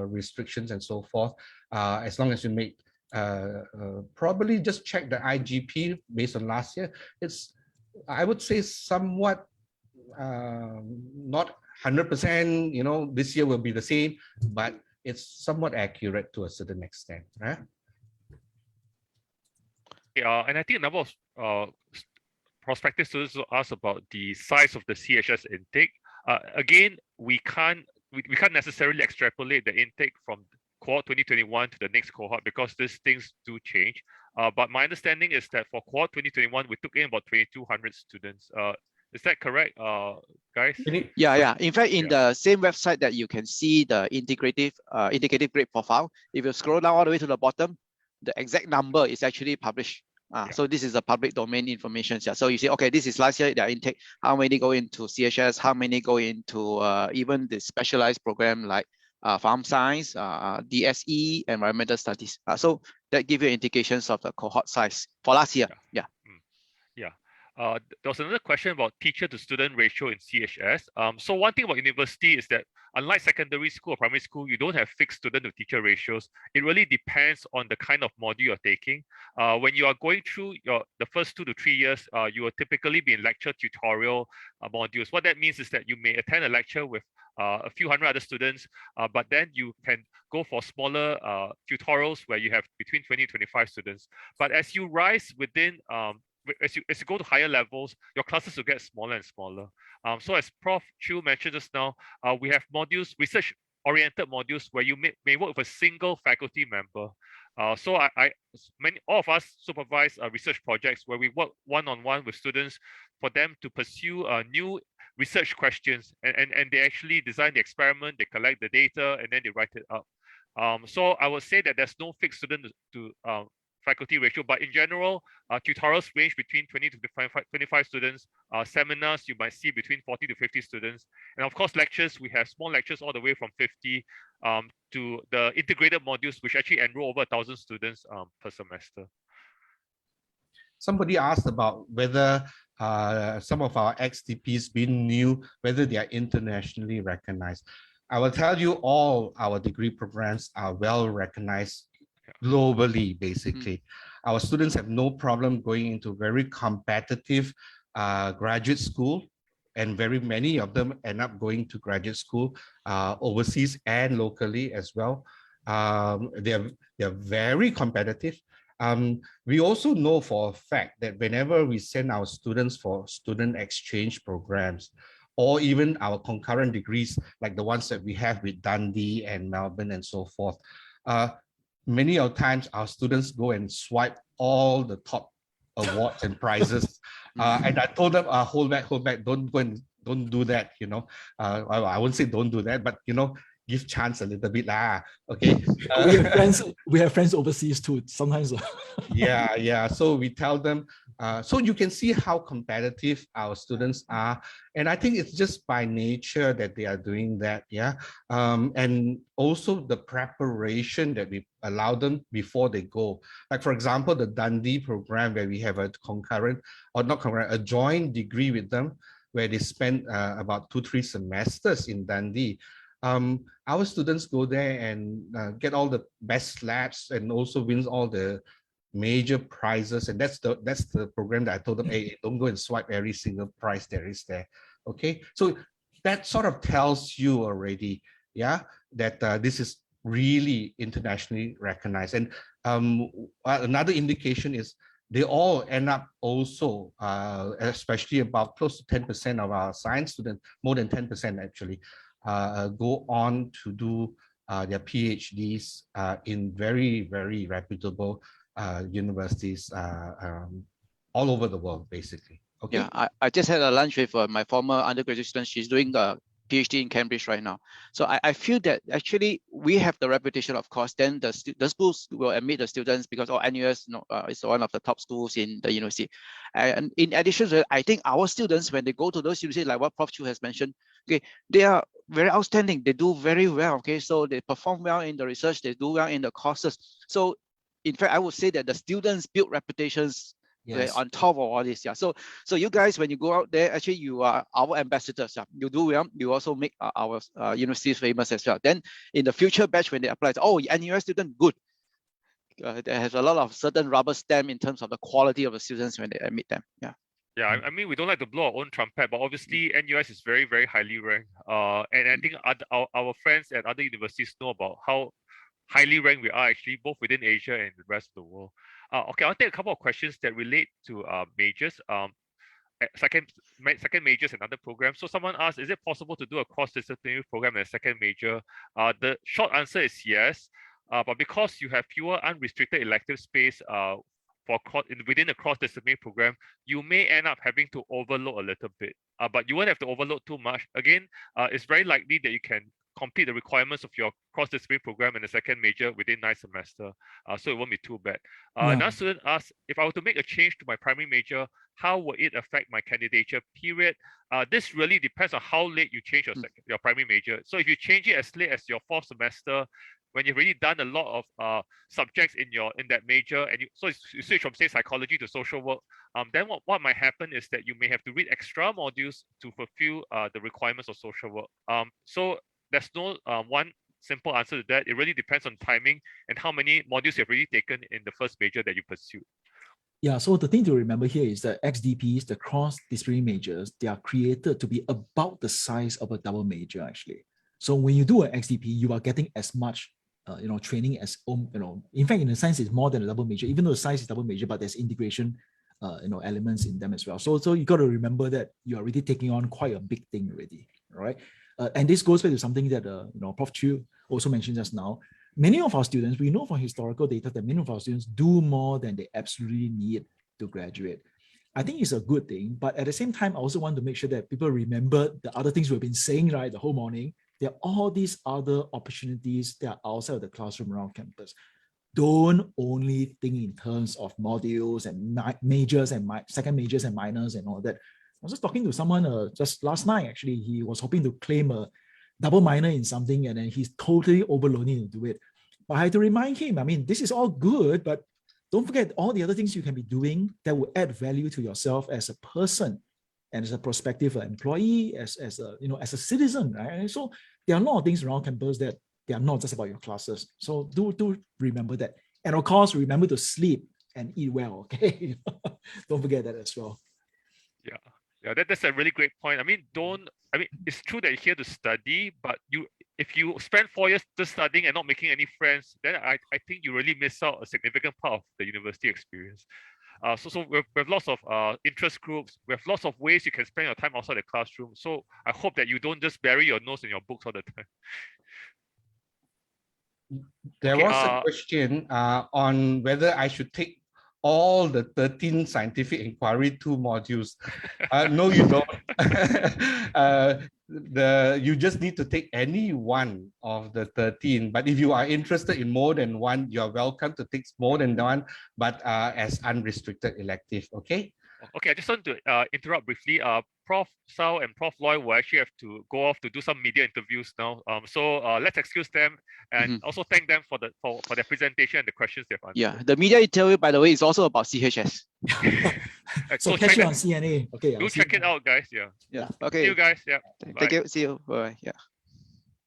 Speaker 8: restrictions and so forth. As long as you make probably just check the IGP based on last year. It's, I would say, somewhat not 100%, you know, this year will be the same, but it's somewhat accurate to a certain extent, right?
Speaker 7: And I think a number of prospective students will ask about the size of the CHS intake. Again, we can't necessarily extrapolate the intake from cohort 2021 to the next cohort because these things do change. But my understanding is that for cohort 2021, we took in about 2,200 students. Is that correct, guys?
Speaker 6: Yeah. In fact, in the same website that you can see the indicative grade profile, if you scroll down all the way to the bottom, the exact number is actually published. So this is a public domain information. So you see, okay, this is last year their intake. How many go into CHS? How many go into even the specialized program like farm science, DSE, environmental studies. So that gives you indications of the cohort size for last year.
Speaker 7: There was another question about teacher to student ratio in CHS. So one thing about university is that unlike secondary school or primary school, you don't have fixed student to teacher ratios. It really depends on the kind of module you're taking. When you are going through the first 2 to 3 years, you will typically be in lecture tutorial modules. What that means is that you may attend a lecture with a few hundred other students, but then you can go for smaller tutorials where you have between 20 and 25 students. But as you rise within as you go to higher levels, your classes will get smaller and smaller. So as Prof. Chu mentioned just now, we have modules, research-oriented modules where you may work with a single faculty member. So all of us supervise research projects where we work one-on-one with students for them to pursue new research questions, and they actually design the experiment, they collect the data, and then they write it up. So I would say that there's no fixed student to faculty ratio, but in general, tutorials range between 20 to 25 students. Seminars, you might see between 40 to 50 students. And of course, lectures, we have small lectures all the way from 50 to the integrated modules, which actually enroll over 1,000 students per semester.
Speaker 8: Somebody asked about whether some of our XTPs being new, whether they are internationally recognized. I will tell you all our degree programs are well recognized globally, basically. Our students have no problem going into very competitive graduate school, and very many of them end up going to graduate school overseas and locally as well. They're very competitive. We also know for a fact that whenever we send our students for student exchange programs, or even our concurrent degrees, like the ones that we have with Dundee and Melbourne and so forth, many of times our students go and swipe all the top awards and prizes. And I told them, hold back, don't do that, you know. I wouldn't say don't do that, but, you know, give chance a little bit lah. Okay.
Speaker 5: We have friends overseas too sometimes.
Speaker 8: Yeah. So we tell them, so you can see how competitive our students are. And I think it's just by nature that they are doing that. Yeah. And also the preparation that we allow them before they go. Like, for example, the Dundee program, where we have a a joint degree with them, where they spend about 2-3 semesters in Dundee. Our students go there and get all the best labs and also wins all the major prizes, and that's the program that I told them, hey, don't go and swipe every single prize there is there. Okay, so that sort of tells you already, yeah, that this is really internationally recognized. And another indication is they all end up also, especially about close to 10% of our science students, more than 10% actually, go on to do their PhDs in very, very reputable universities all over the world, basically. Okay.
Speaker 6: Yeah, I just had a lunch with my former undergraduate student. She's doing a PhD in Cambridge right now. So I feel that actually we have the reputation, of course, then the schools will admit the students because NUS is one of the top schools in the university. And in addition to that, I think our students, when they go to those universities, like what Prof. Chu has mentioned, okay, they are very outstanding. They do very well, okay? So they perform well in the research, they do well in the courses. So in fact, I would say that the students build reputations on top of all this. Yeah. So you guys, when you go out there, actually you are our ambassadors. Yeah. You do well. You also make our universities famous as well. Then in the future batch, when they apply, NUS student, good. There has a lot of certain rubber stamp in terms of the quality of the students when they admit them. Yeah.
Speaker 7: Yeah, I mean, we don't like to blow our own trumpet, but obviously NUS is very, very highly ranked. And I think our friends at other universities know about how highly ranked we are actually, both within Asia and the rest of the world. Okay, I'll take a couple of questions that relate to majors. Second majors and other programs. So someone asked, is it possible to do a cross-disciplinary program in a second major? The short answer is yes, but because you have fewer unrestricted elective space within a cross-disciplinary program, you may end up having to overload a little bit, but you won't have to overload too much. Again, it's very likely that you can complete the requirements of your cross-disciplinary program in the second major within 9 semesters, so it won't be too bad. Another student asked, if I were to make a change to my primary major, how will it affect my candidature period? This really depends on how late you change your primary major. So if you change it as late as your 4th semester, when you've already done a lot of subjects in that major, and you switch from, say, psychology to social work, then what might happen is that you may have to read extra modules to fulfill the requirements of social work. So there's no one simple answer to that. It really depends on timing and how many modules you've already taken in the first major that you pursued.
Speaker 5: Yeah, so the thing to remember here is that XDPs, the cross-disciplinary majors, they are created to be about the size of a double major, actually. So when you do an XDP, you are getting as much training as, in fact, in a sense, it's more than a double major, even though the size is double major, but there's integration, elements in them as well. So you got to remember that you are really taking on quite a big thing already, right? And this goes back to something that, Prof. Chieh also mentioned just now. Many of our students, we know from historical data that many of our students do more than they absolutely need to graduate. I think it's a good thing, but at the same time, I also want to make sure that people remember the other things we've been saying, right, the whole morning. There are all these other opportunities that are outside of the classroom around campus. Don't only think in terms of modules and majors and second majors and minors and all that. I was just talking to someone just last night, actually. He was hoping to claim a double minor in something, and then he's totally overloading to do it. But I had to remind him, I mean, this is all good, but don't forget all the other things you can be doing that will add value to yourself as a person and as a prospective employee, as a citizen, right? And so there are a lot of things around campus that they are not just about your classes. So do remember that. And of course, remember to sleep and eat well, okay? Don't forget that as well.
Speaker 7: Yeah, that's a really great point. I mean, it's true that you're here to study, but if you spend 4 years just studying and not making any friends, then I think you really miss out a significant part of the university experience. So we have lots of interest groups. We have lots of ways you can spend your time outside the classroom. So I hope that you don't just bury your nose in your books all the time.
Speaker 8: There was a question on whether I should take all the 13 scientific inquiry 2 modules. No, you don't. You just need to take any one of the 13. But if you are interested in more than one, you're welcome to take more than one, but as unrestricted elective, okay?
Speaker 7: Okay, I just want to interrupt briefly. Prof. Sao and Prof. Loy will actually have to go off to do some media interviews now. So let's excuse them and also thank them for their presentation and the questions they've answered.
Speaker 6: Yeah, the media interview, by the way, is also about CHS.
Speaker 5: So catch you on CNA. Okay.
Speaker 7: Do check it out, guys. Yeah.
Speaker 6: Okay.
Speaker 7: See you guys. Yeah.
Speaker 6: Thank you. See you. Bye. Yeah.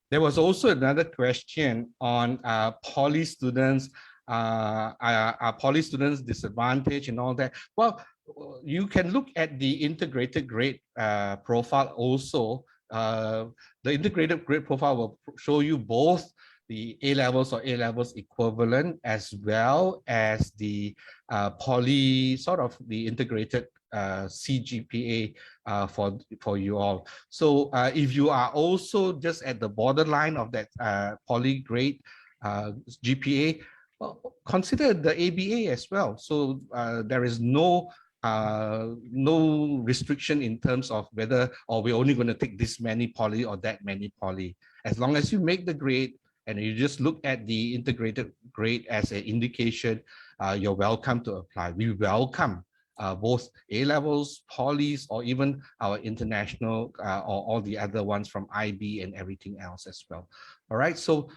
Speaker 8: There was also another question on poly students, are poly students disadvantaged and all that. Well, you can look at the integrated grade profile also. The integrated grade profile will show you both the A-levels or A-levels equivalent as well as the poly, sort of the integrated CGPA for you all. So if you are also just at the borderline of that poly grade GPA, well, consider the ABA as well. So there is no restriction in terms of whether we're only going to take this many poly or that many poly. As long as you make the grade and you just look at the integrated grade as an indication, you're welcome to apply. We welcome both A-levels, polys, or even our international or all the other ones from IB and everything else as well. All right, so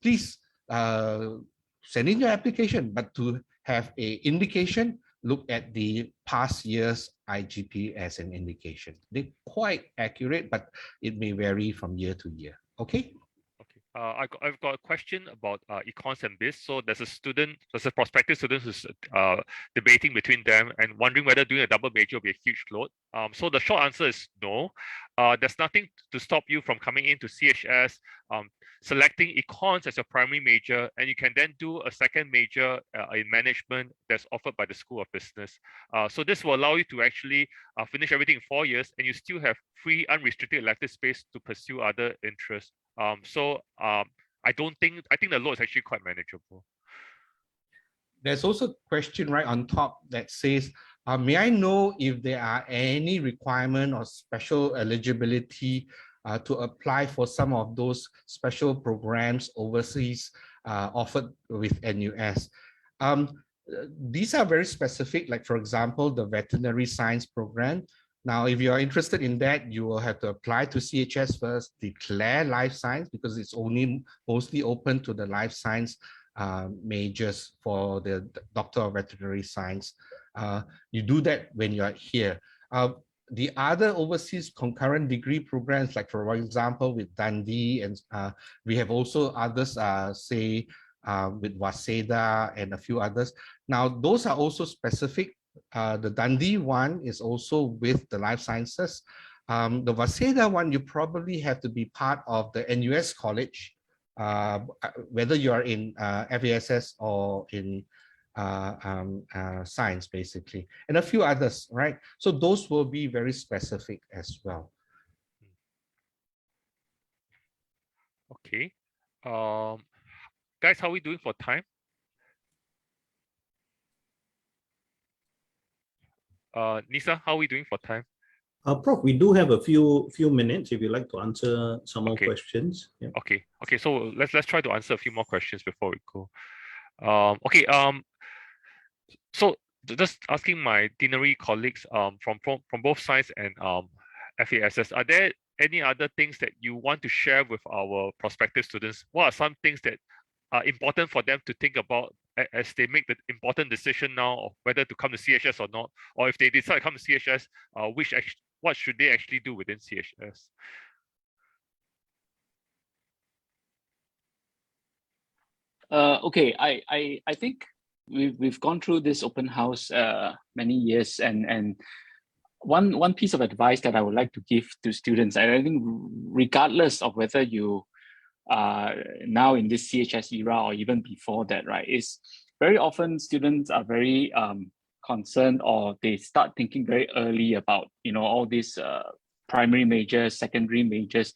Speaker 8: please send in your application, but to have an indication, look at the past year's IGP as an indication. They're quite accurate, but it may vary from year to year. Okay?
Speaker 7: I've got a question about econs and biz. So there's a prospective student who's debating between them and wondering whether doing a double major will be a huge load. So the short answer is no. There's nothing to stop you from coming into CHS, selecting econs as your primary major, and you can then do a second major in management that's offered by the School of Business. So this will allow you to actually finish everything in 4 years, and you still have free unrestricted elective space to pursue other interests. I think the load is actually quite manageable.
Speaker 8: There's also a question right on top that says, may I know if there are any requirement or special eligibility to apply for some of those special programs overseas offered with NUS? These are very specific, like for example, the veterinary science program. Now, if you are interested in that, you will have to apply to CHS first, declare life science, because it's only mostly open to the life science majors for the Doctor of Veterinary Science. You do that when you are here. The other overseas concurrent degree programs, like for example, with Dundee, and we have also others, say, with Waseda and a few others. Now, those are also specific. The Dundee one is also with the life sciences. The Waseda one, you probably have to be part of the NUS college, whether you're in FASS or in science, basically, and a few others, right? So those will be very specific as well.
Speaker 7: Okay. Guys, how are we doing for time? Nisa, how are we doing for time?
Speaker 10: Prof, we do have a few minutes if you'd like to answer some more questions. Yeah.
Speaker 7: Okay. So let's try to answer a few more questions before we go. So just asking my deanery colleagues from both science and FASS, are there any other things that you want to share with our prospective students? What are some things that are important for them to think about as they make the important decision now of whether to come to CHS or not, or if they decide to come to CHS, what should they actually do within CHS?
Speaker 9: Okay, I think we've gone through this open house many years, and one piece of advice that I would like to give to students, and I think regardless of whether you now in this CHS era or even before that, right, is very often students are very concerned, or they start thinking very early about, you know, all these primary majors, secondary majors,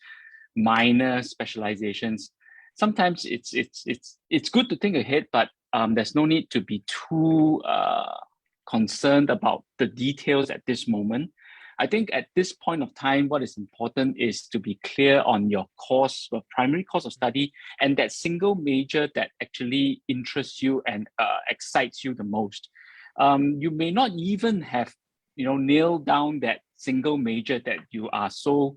Speaker 9: minor specializations. Sometimes it's good to think ahead, but there's no need to be too concerned about the details at this moment. I think at this point of time, what is important is to be clear on your course, your primary course of study, and that single major that actually interests you and excites you the most. You may not even have, you know, nailed down that single major that you are so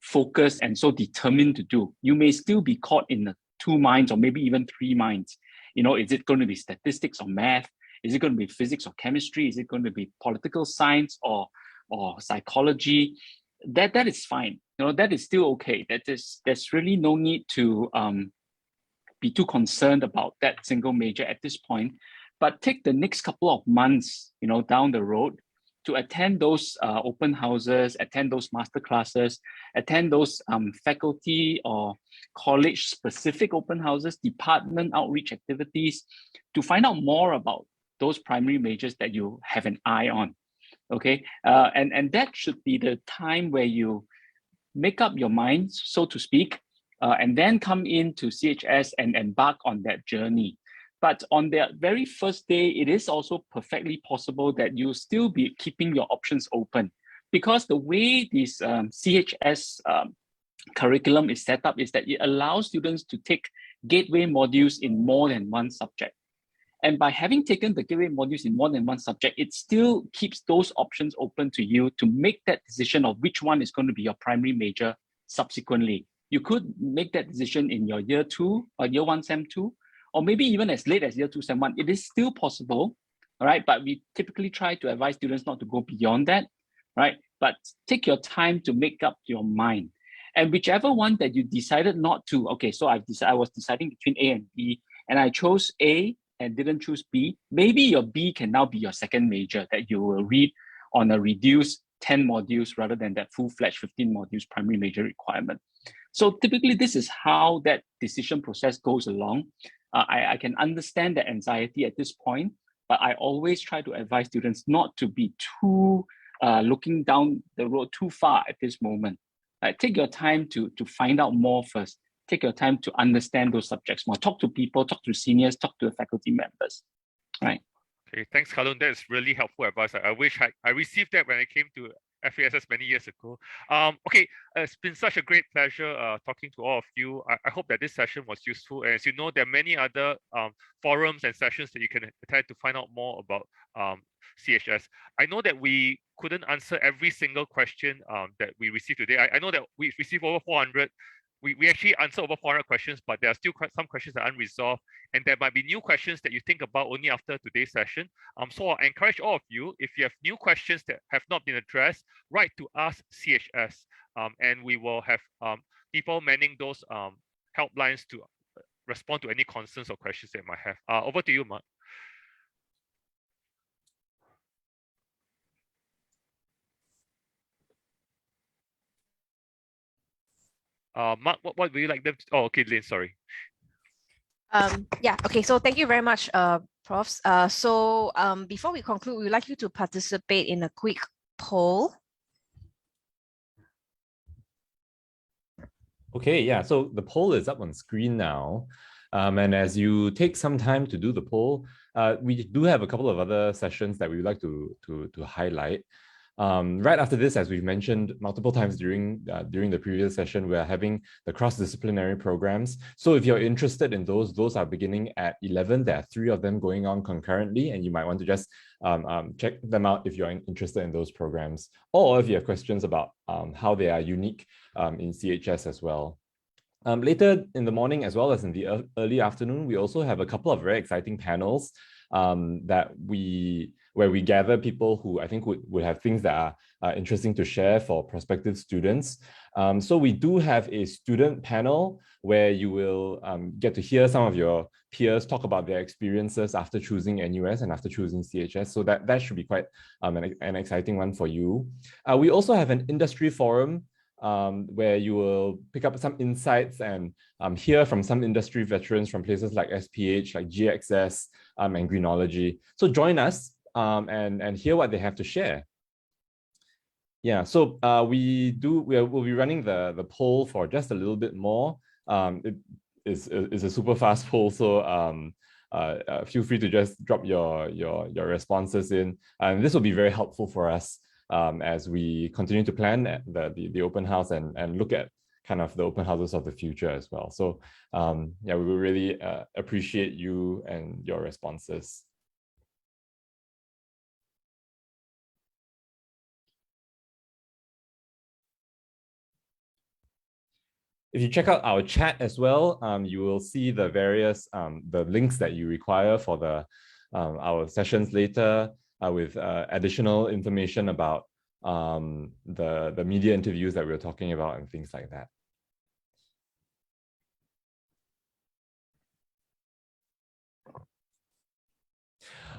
Speaker 9: focused and so determined to do. You may still be caught in the 2 minds or maybe even 3 minds. You know, is it going to be statistics or math? Is it going to be physics or chemistry? Is it going to be political science or psychology? That is fine. You know, that is still okay. There's really no need to be too concerned about that single major at this point. But take the next couple of months, you know, down the road to attend those open houses, attend those master classes, attend those faculty or college specific open houses, department outreach activities, to find out more about those primary majors that you have an eye on. Okay, and that should be the time where you make up your mind, so to speak, and then come into CHS and embark on that journey. But on the very first day, it is also perfectly possible that you still be keeping your options open, because the way this CHS curriculum is set up is that it allows students to take gateway modules in more than one subject. And by having taken the gateway modules in more than one subject, it still keeps those options open to you to make that decision of which one is going to be your primary major subsequently. You could make that decision in your year 2 or year 1 Sem 2, or maybe even as late as year 2 Sem 1. It is still possible, all right? But we typically try to advise students not to go beyond that, right? But take your time to make up your mind. And whichever one that you decided not to, okay, so I was deciding between A and B, and I chose A and didn't choose B, maybe your B can now be your second major that you will read on a reduced 10 modules rather than that full-fledged 15 modules primary major requirement. So typically, this is how that decision process goes along. I can understand the anxiety at this point, but I always try to advise students not to be too looking down the road too far at this moment. Take your time to find out more first. Take your time to understand those subjects more. Talk to people, talk to seniors, talk to the faculty members, right?
Speaker 7: Okay, thanks, Kalun. That's really helpful advice. I wish I received that when I came to FASS many years ago. Okay, it's been such a great pleasure talking to all of you. I hope that this session was useful. And as you know, there are many other forums and sessions that you can attend to find out more about CHS. I know that we couldn't answer every single question that we received today. I know that we received over 400. We actually answered over 400 questions, but there are still some questions that are unresolved, and there might be new questions that you think about only after today's session. So I encourage all of you, if you have new questions that have not been addressed, write to Ask CHS, and we will have people manning those helplines to respond to any concerns or questions that you might have. Over to you, Mark. Mark, what would you like them to? Oh, okay, Lynn, sorry.
Speaker 1: Yeah, okay, so thank you very much, Profs. Before we conclude, we would like you to participate in a quick poll.
Speaker 2: Okay, yeah, so the poll is up on screen now. And as you take some time to do the poll, we do have a couple of other sessions that we would like to highlight. Right after this, as we've mentioned multiple times during the previous session, we're having the cross-disciplinary programs. So if you're interested in those are beginning at 11. There are 3 of them going on concurrently, and you might want to just check them out if you're interested in those programs, or if you have questions about how they are unique in CHS as well. Later in the morning, as well as in the early afternoon, we also have a couple of very exciting panels where we gather people who I think would have things that are interesting to share for prospective students. So we do have a student panel where you will get to hear some of your peers talk about their experiences after choosing NUS and after choosing CHS. So that should be quite an exciting one for you. We also have an industry forum where you will pick up some insights and hear from some industry veterans from places like SPH, like GXS, and Greenology. So join us and hear what they have to share. Yeah, so we'll be running the poll for just a little bit more. It is a super fast poll, so feel free to just drop your responses in, and this will be very helpful for us as we continue to plan the open house and look at kind of the open houses of the future as well. So yeah, we will really appreciate you and your responses. If you check out our chat as well, you will see the various the links that you require for our sessions later with additional information about the media interviews that we were talking about and things like that.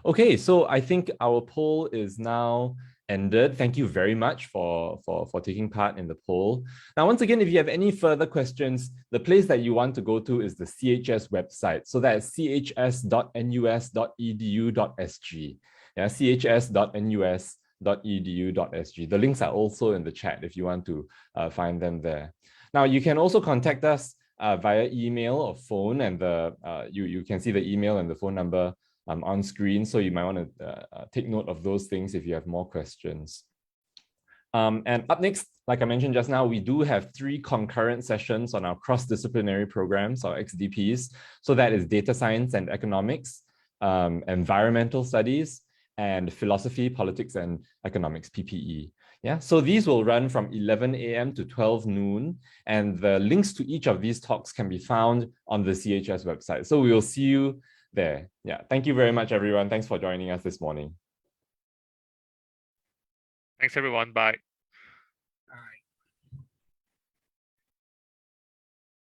Speaker 2: Okay, so I think our poll is now ended. Thank you very much for taking part in the poll. Now, once again, if you have any further questions, the place that you want to go to is the CHS website. So that's chs.nus.edu.sg. Yeah, chs.nus.edu.sg. The links are also in the chat if you want to find them there. Now, you can also contact us via email or phone, and you can see the email and the phone number on screen, so you might want to take note of those things if you have more questions. And up next, like I mentioned just now, we do have 3 concurrent sessions on our cross-disciplinary programs, or XDPs. So that is data science and economics, environmental studies, and philosophy, politics, and economics, PPE. Yeah, so these will run from 11 a.m. to 12 noon, and the links to each of these talks can be found on the CHS website. So we will see you there. Yeah, thank you very much, everyone. Thanks for joining us this morning.
Speaker 7: Thanks, everyone. Bye.